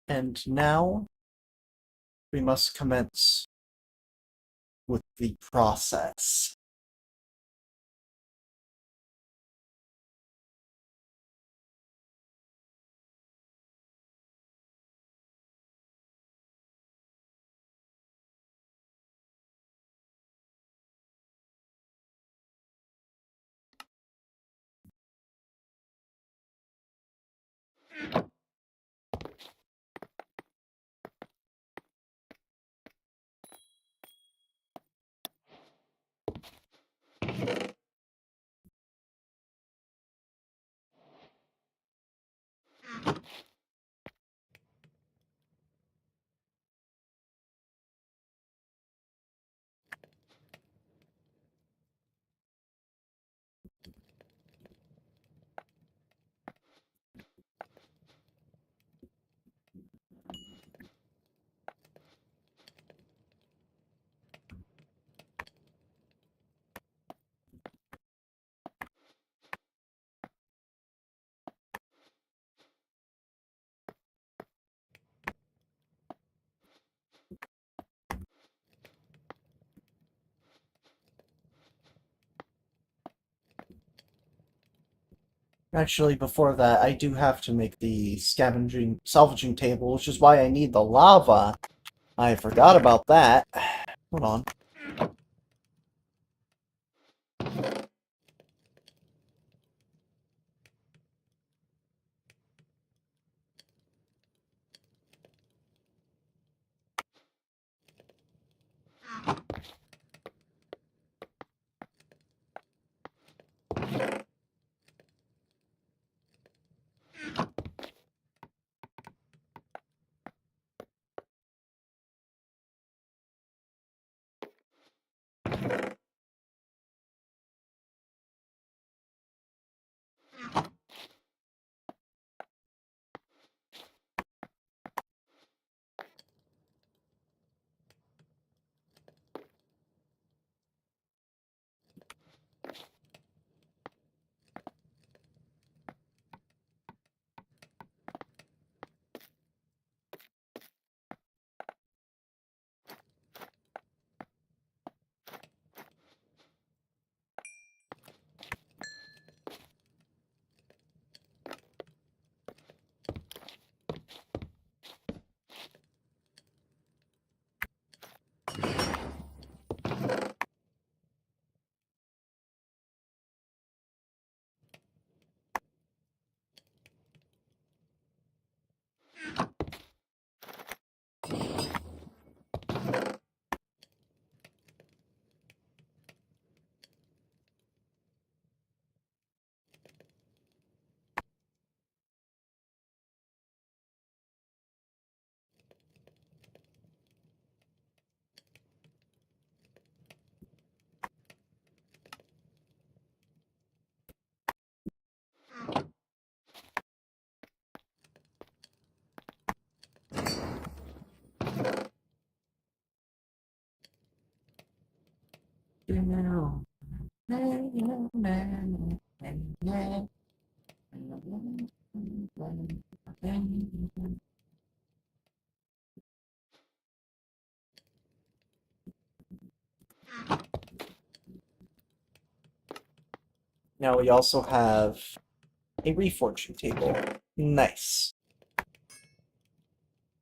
And now we must commence with the process. Actually, before that, I do have to make the salvaging table, which is why I need the lava. I forgot about that. Hold on. Now we also have a reforging table. Nice.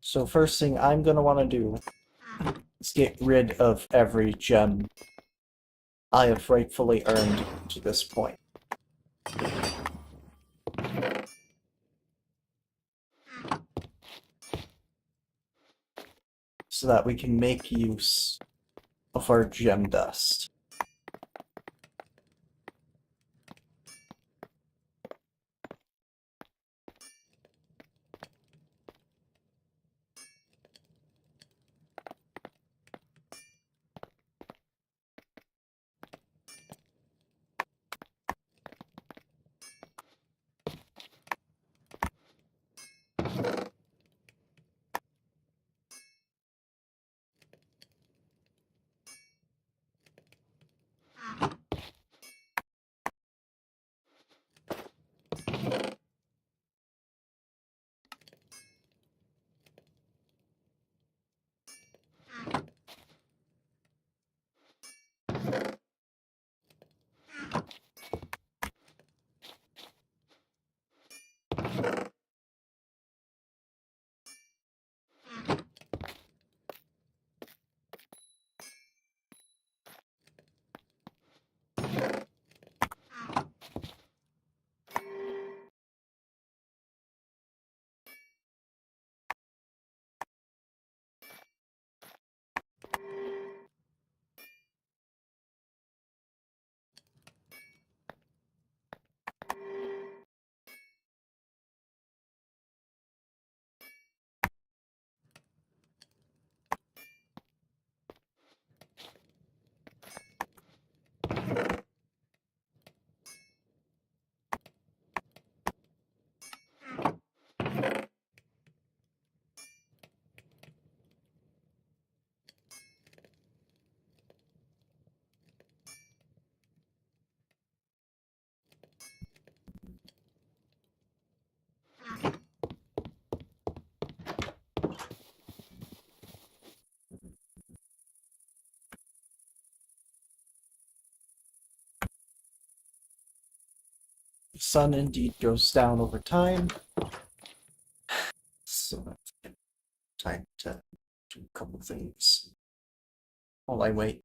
So first thing I'm going to want to do is get rid of every gem I have rightfully earned to this point. So that we can make use of our gem dust. sun indeed goes down over time. So that's time to do a couple things while I wait.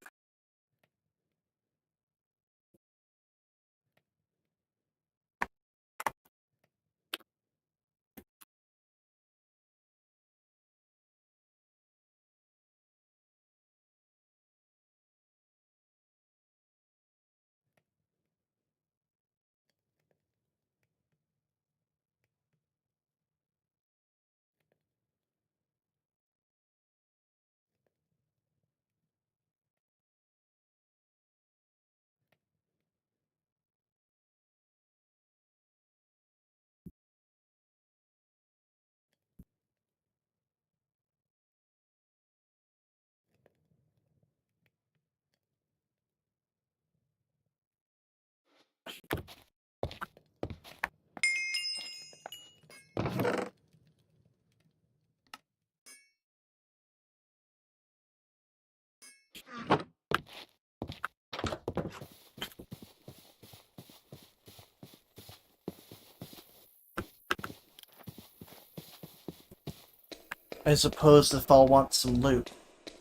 I suppose if I'll want some loot,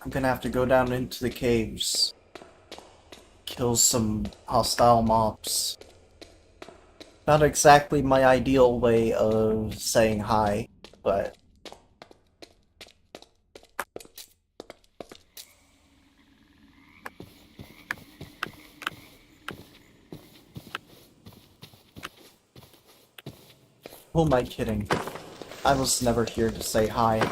I'm gonna have to go down into the caves, kill some hostile mobs. Not exactly my ideal way of saying hi, but who am I kidding? I was never here to say hi.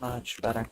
Much better.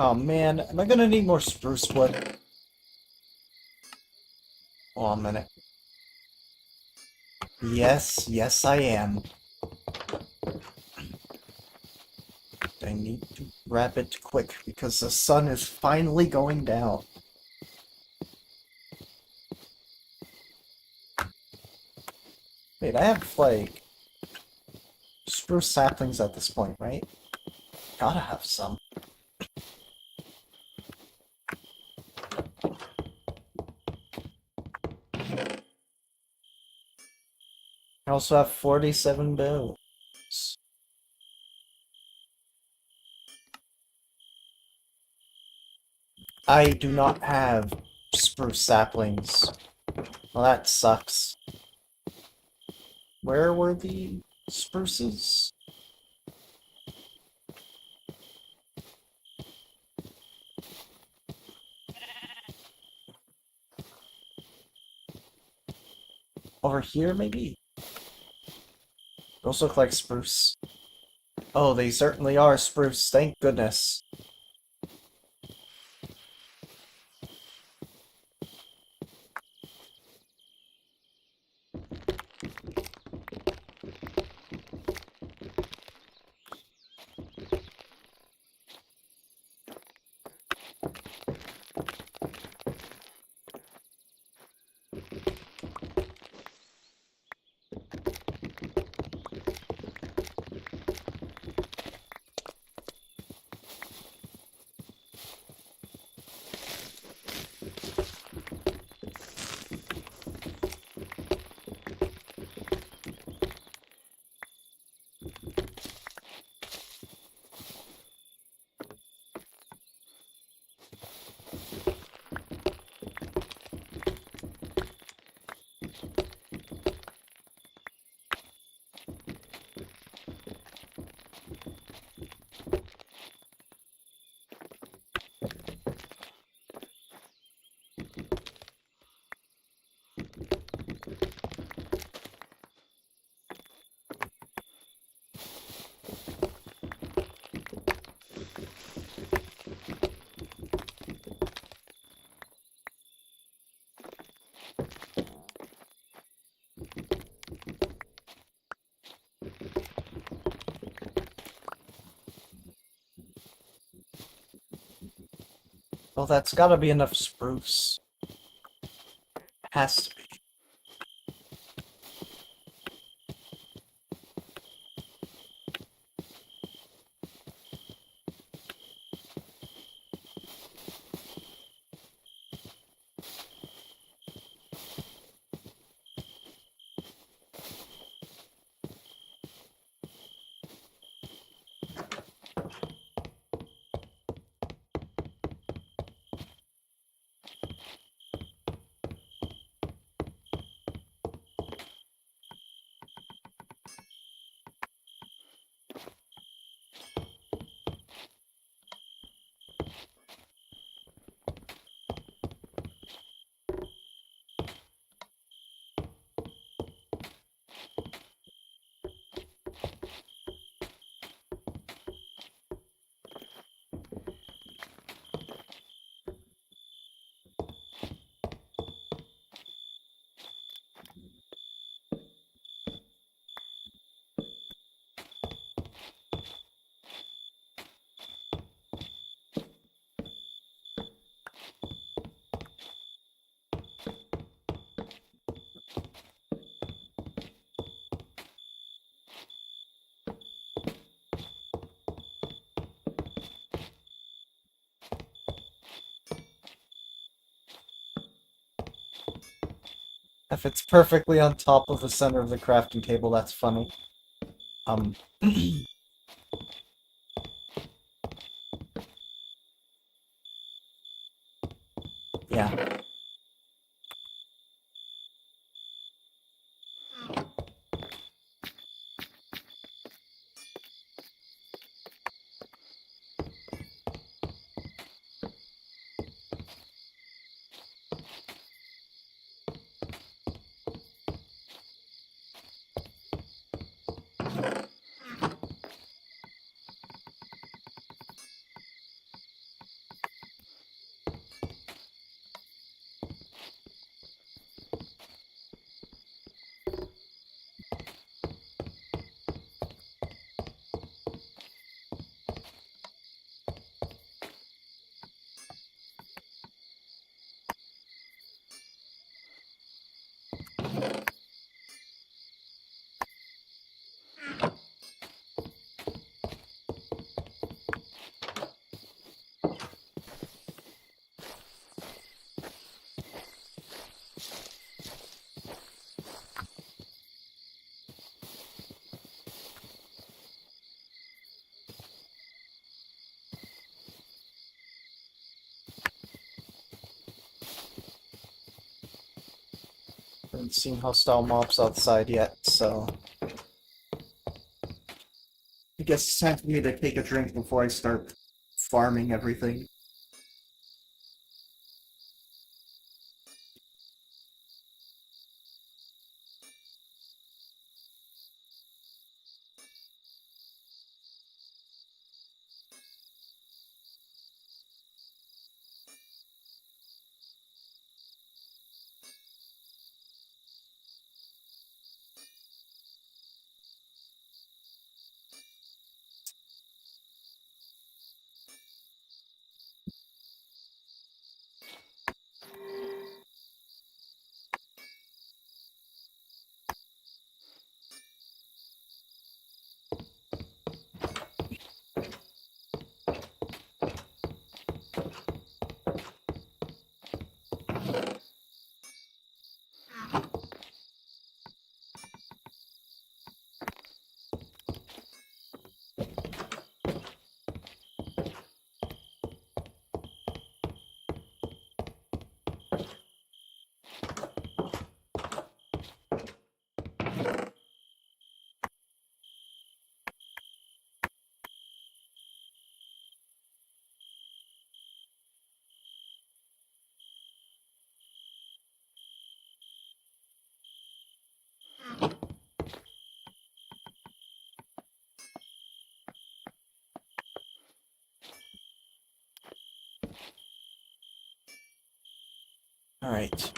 Oh man, am I gonna need more spruce wood? Oh, a minute. Yes, I am. I need to grab it quick because the sun is finally going down. Wait, I have, like, spruce saplings at this point, right? Gotta have some. I also have 47 bills. I do not have spruce saplings. Well, that sucks. Where were the spruces? Over here, maybe? Those look like spruce. Oh, they certainly are spruce, thank goodness. Well, that's gotta be enough spruce. Has to be. If it's perfectly on top of the center of the crafting table, that's funny. Um, yeah. Haven't seen hostile mobs outside yet, so I guess it's time for me to take a drink before I start farming everything. Alright.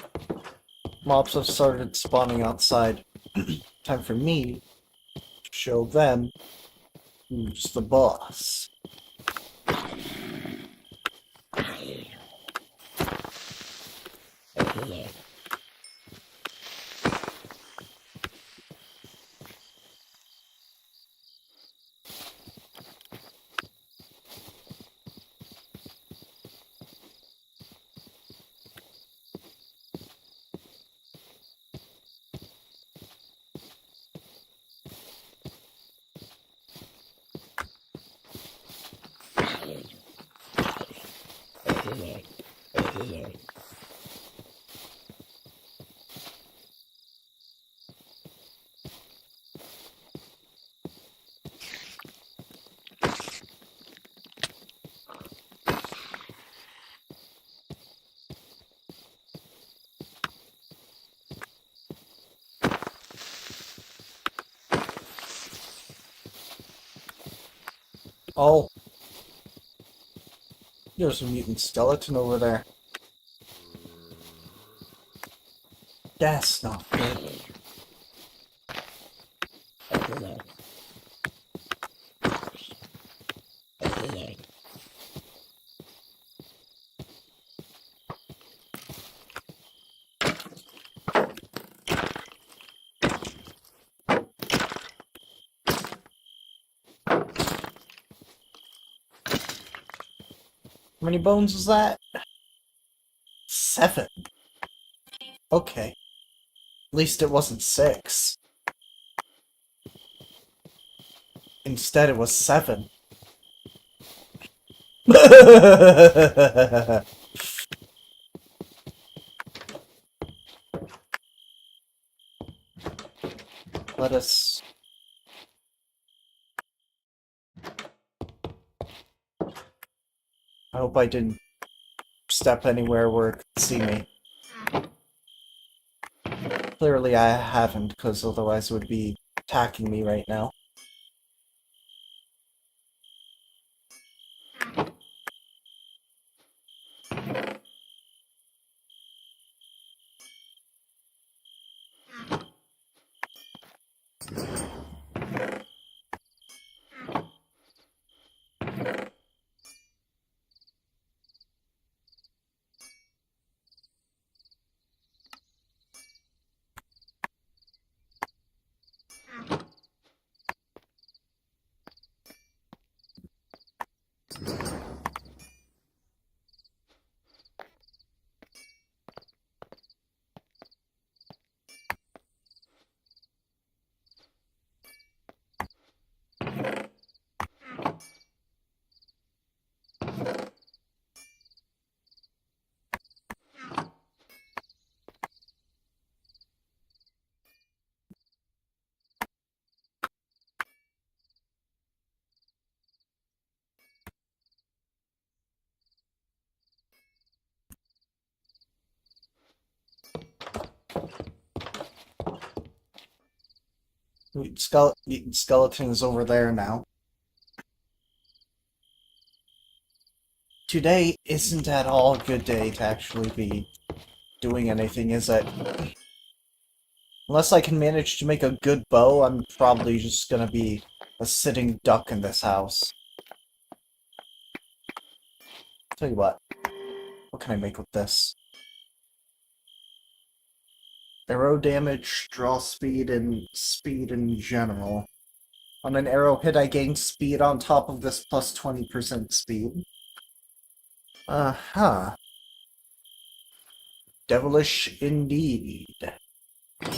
Mobs have started spawning outside. Time for me to show them who's the boss. Oh, there's a mutant skeleton over there. That's not good. How many bones is that? 7. Okay. least it wasn't 6. Instead, it was 7. Let us... I hope I didn't step anywhere where it could see me. Clearly I haven't, because otherwise it would be attacking me right now. Skeleton is over there now. Today isn't at all a good day to actually be doing anything, is it? Unless I can manage to make a good bow, I'm probably just gonna be a sitting duck in this house. Tell you what can I make with this? Arrow damage, draw speed, and speed in general. On an arrow hit, I gain speed on top of this plus 20% speed. Uh-huh. Devilish indeed. In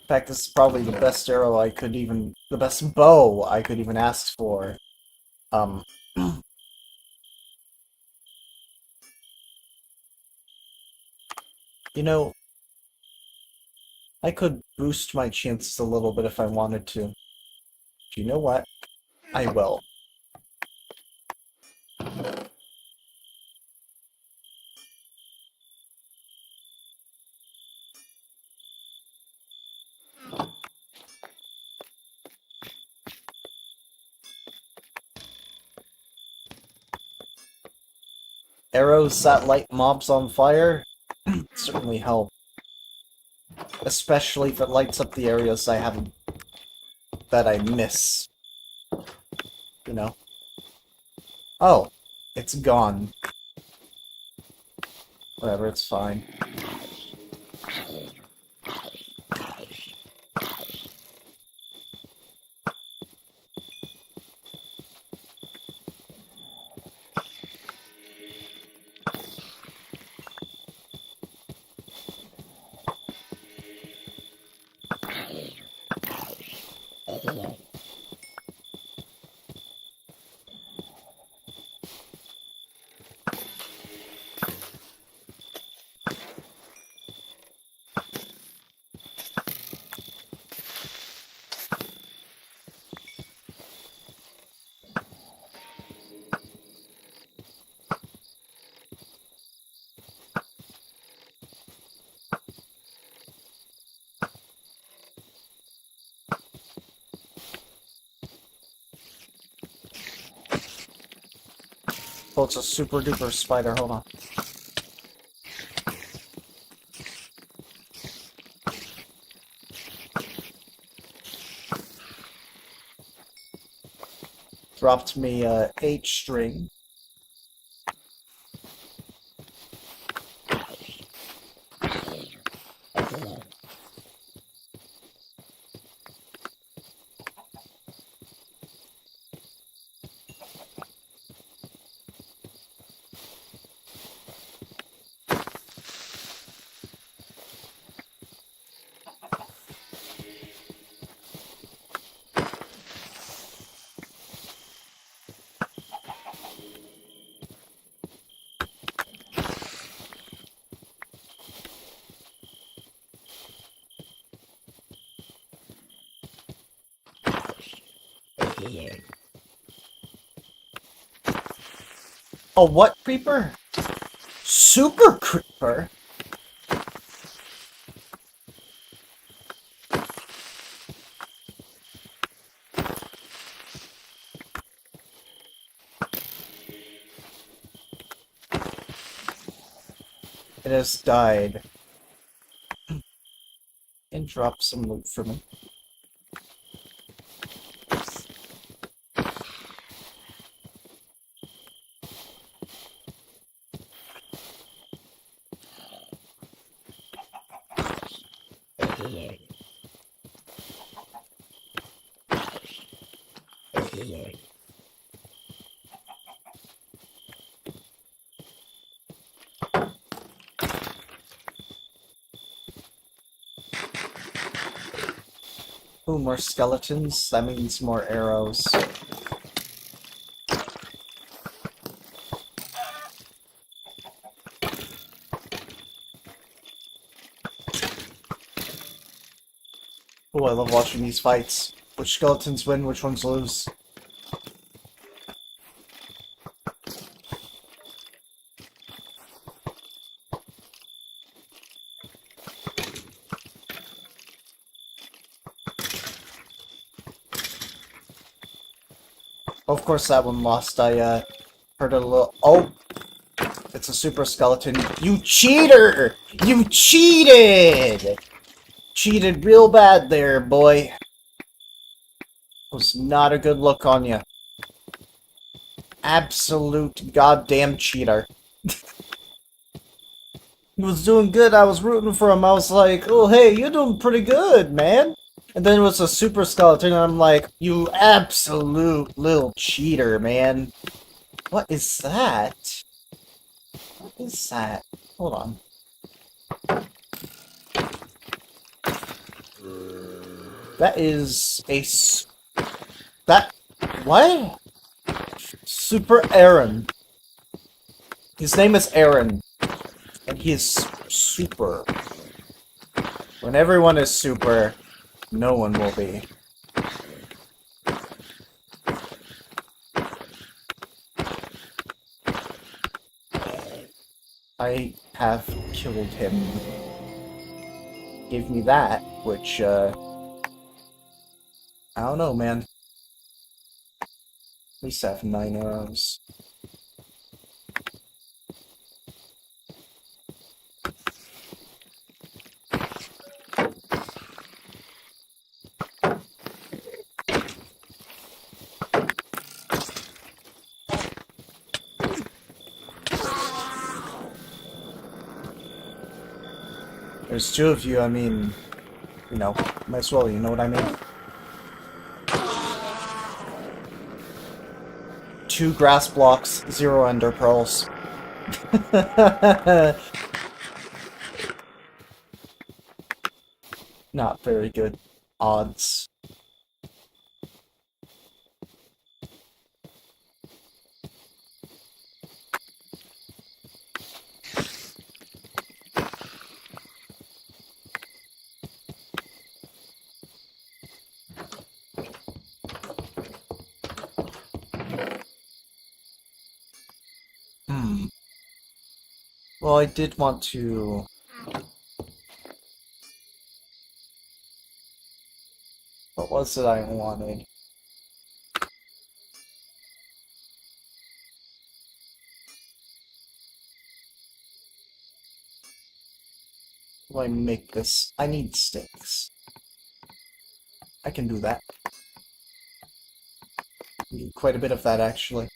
fact, this is probably the best arrow I could even... the best bow I could even ask for. You know, I could boost my chances a little bit if I wanted to. Do you know what? I will. Arrows that light mobs on fire certainly help. Especially if it lights up the areas I haven't... that I miss. You know? Oh, it's gone. Whatever, it's fine. Oh, it's a super duper spider, hold on. Dropped me a H string. A what creeper? Super creeper? It has died. And drop some loot for me. Ooh, more skeletons. That means more arrows. Ooh, I love watching these fights. Which skeletons win, which ones lose. Of course that one lost. I heard a little... Oh! It's a super skeleton. You cheater! You cheated! Cheated real bad there, boy. Was not a good look on you. Absolute goddamn cheater. He was doing good, I was rooting for him, I was like, oh hey, you're doing pretty good, man. And then it was a super skeleton, and I'm like, you absolute little cheater, man. What is that? What is that? Hold on. That is a that... What? Super Aaron. His name is Aaron. And he is super. When everyone is super, no one will be. I have killed him. Gave me that, which, I don't know, man. At least I have 9 arrows. There's 2 of you, I mean, you know, might as well, you know what I mean? 2 grass blocks, 0 ender pearls. Not very good odds. Well, I did want to... What was it I wanted? How do I make this? I need sticks. I can do that. Need quite a bit of that, actually.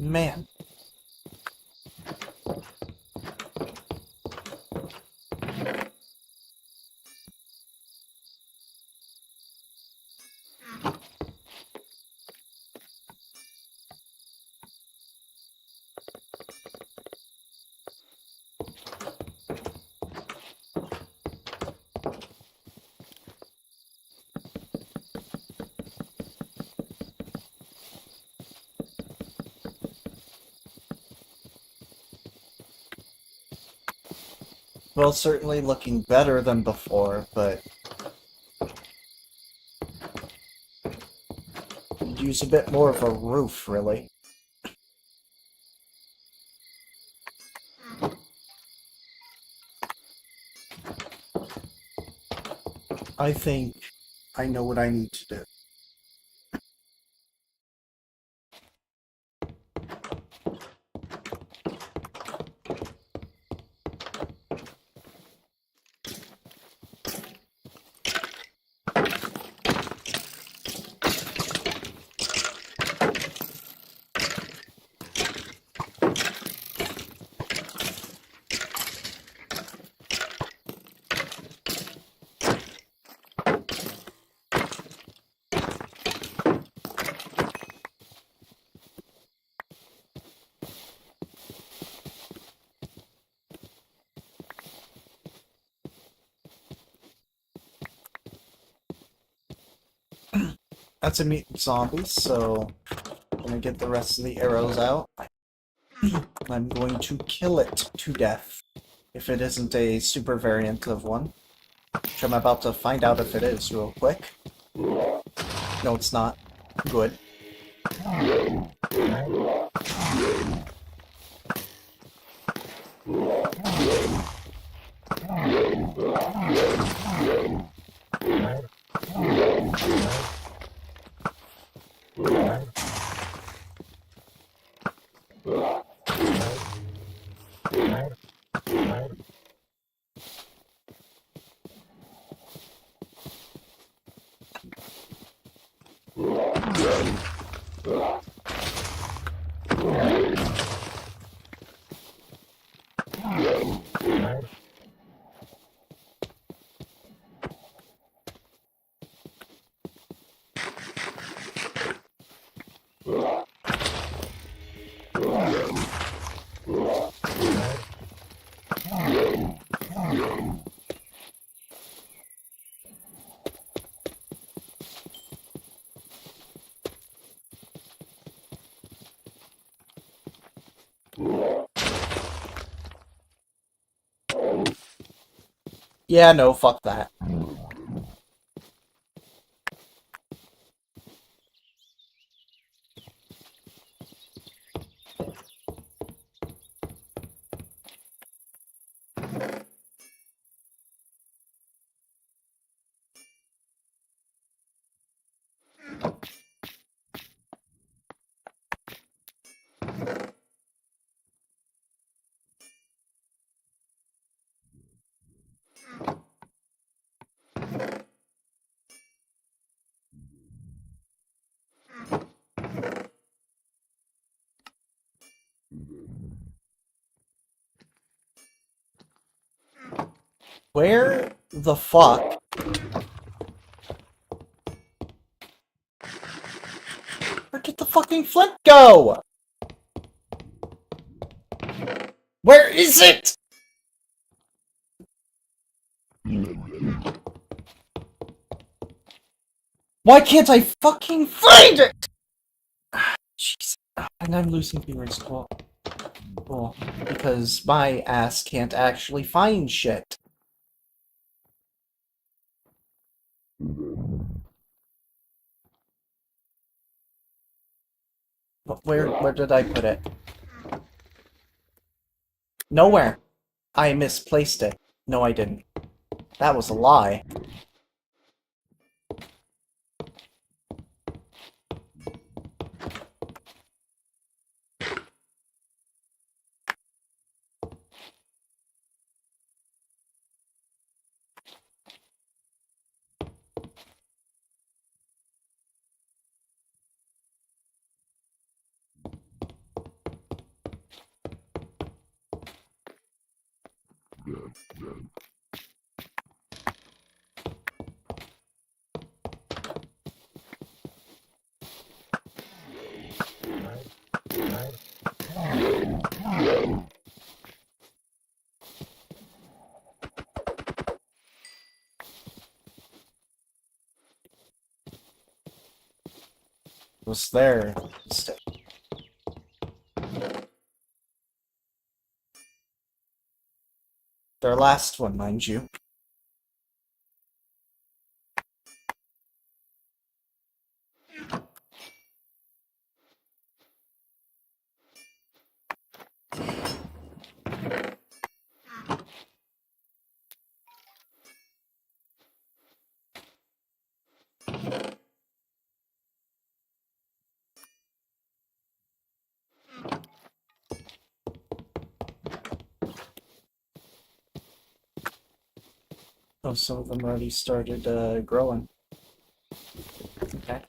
Man. Well, certainly looking better than before, but could use a bit more of a roof, really. I think I know what I need to do. That's a mutant zombie, so I'm gonna get the rest of the arrows out. I'm going to kill it to death. If it isn't a super variant of one. Which I'm about to find out if it is real quick. No, it's not. Good. Yeah, no, fuck that. Where the fuck? Where did the fucking flint go? Where is it? Why can't I fucking find it? Jeez. And I'm losing viewers. Cool. Cool. Because my ass can't actually find shit. But where did I put it? Nowhere. I misplaced it. No, I didn't. That was a lie. Was there. Their last one, mind you. Oh, some of them already started growing. Okay.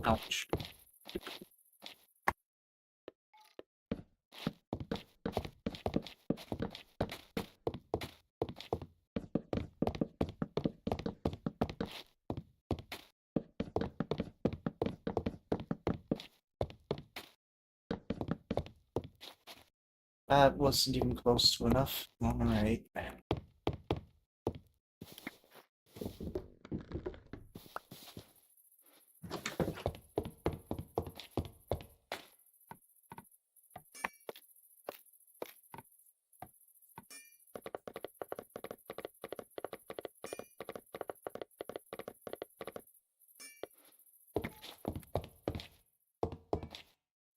Ouch. That wasn't even close to enough. Alright.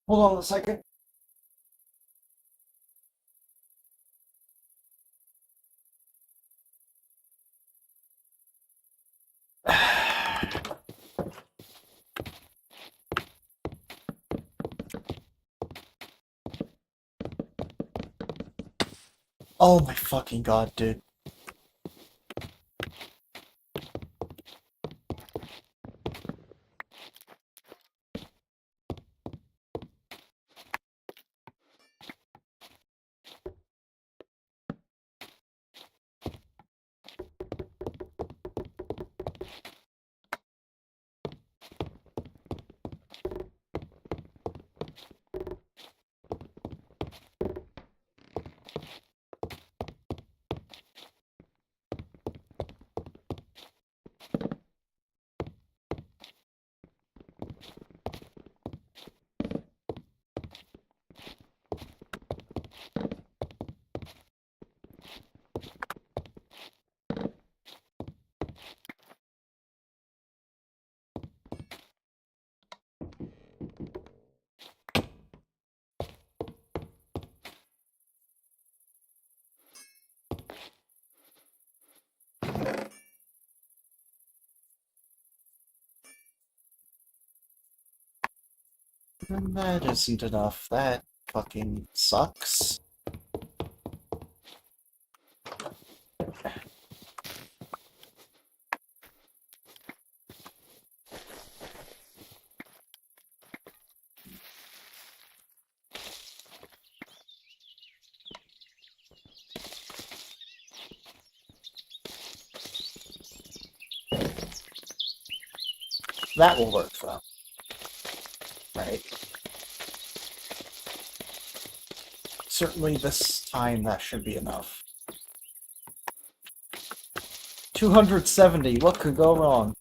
Hold on a second. Oh my fucking god, dude. And that isn't enough. That fucking sucks. That will work, though. Right. Certainly this time that should be enough. 270, what could go wrong?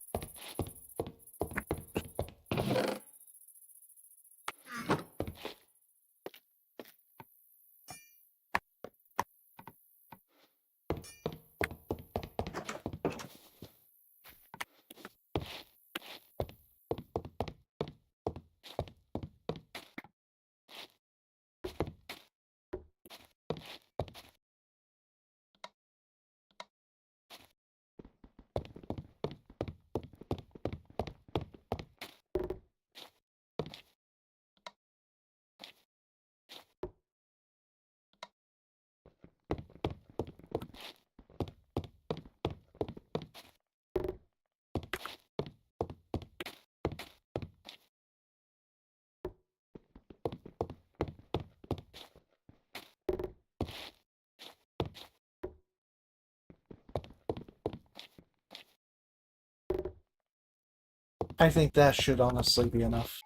I think that should honestly be enough.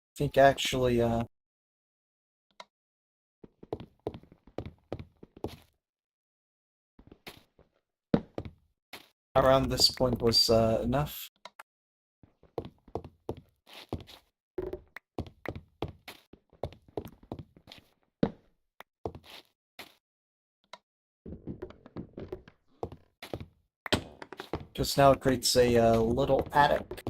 I think actually, around this point was enough. Just now it creates a little attic.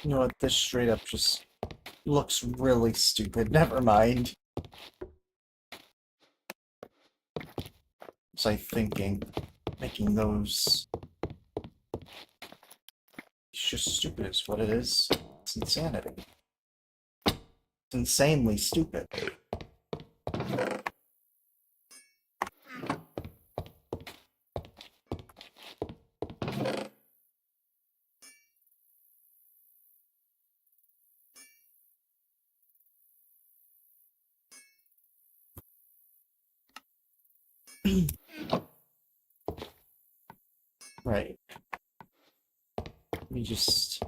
You know what? This straight up just looks really stupid. Never mind. Was I thinking? Making those... It's just stupid is what it is. It's insanity. It's insanely stupid. Right. Let me just...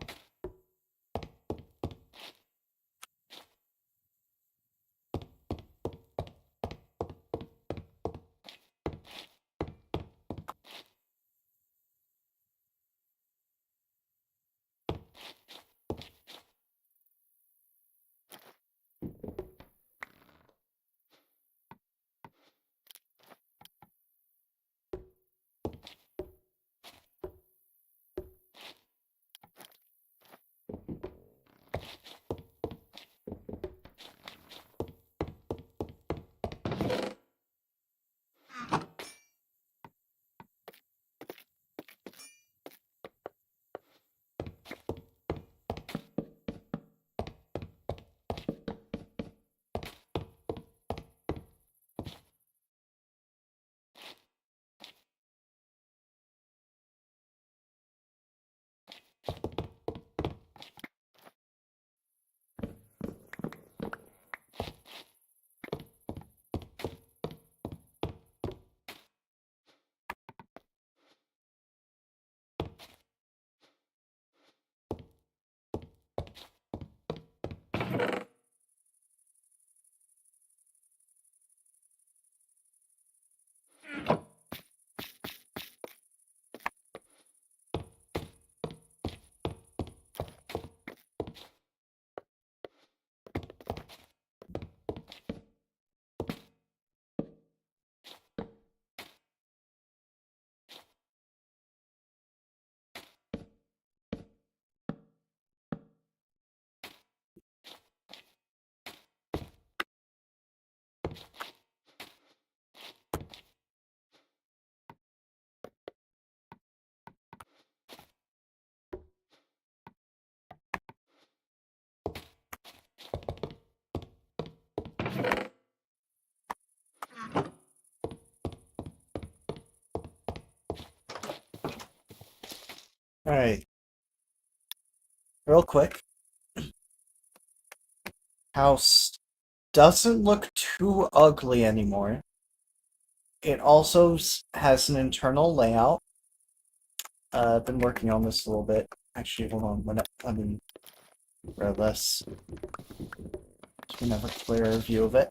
Alright. Real quick. House doesn't look too ugly anymore. It also has an internal layout. I've been working on this a little bit. Actually, hold on. Let me grab this. So we can have a clearer view of it.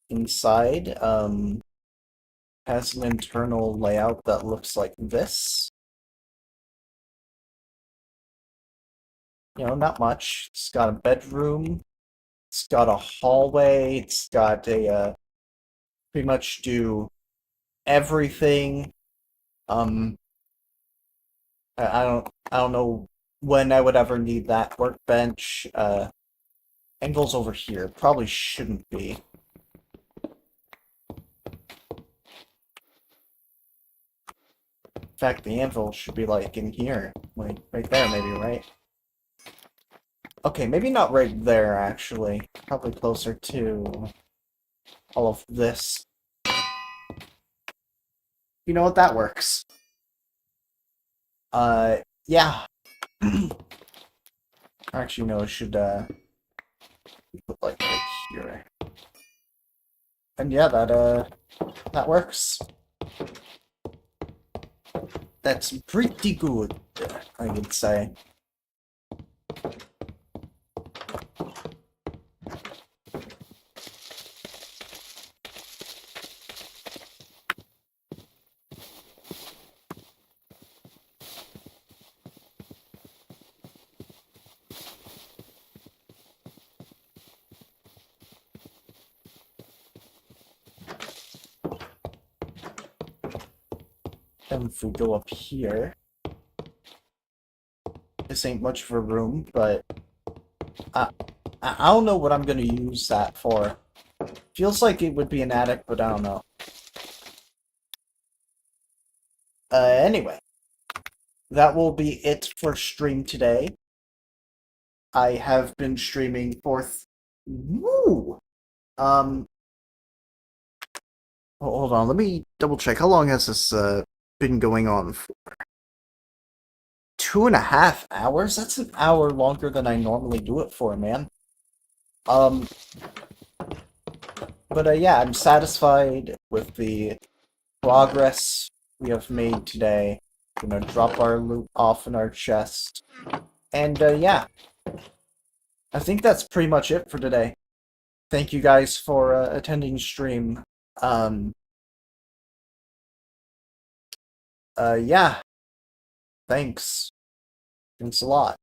Inside, has an internal layout that looks like this. You know, not much. It's got a bedroom. It's got a hallway. It's got a, pretty much do everything. I don't know when I would ever need that workbench. Anvil's over here. Probably shouldn't be. In fact, the anvil should be like in here. Like right there maybe, right? Okay, maybe not right there actually. Probably closer to all of this. You know what, that works. Yeah. Actually, no, it should, put, like, right here. And yeah, that works. That's pretty good, I would say. And if we go up here, this ain't much of a room, but I, I don't know what I'm gonna use that for. Feels like it would be an attic, but I don't know. Anyway, that will be it for stream today. I have been streaming Woo! Um, hold on, let me double check. How long has this been going on for? 2.5 hours? That's an hour longer than I normally do it for, man. Um, but yeah, I'm satisfied with the progress we have made today. Gonna drop our loot off in our chest. And yeah, I think that's pretty much it for today. Thank you guys for attending stream. Um, yeah, thanks. Thanks a lot.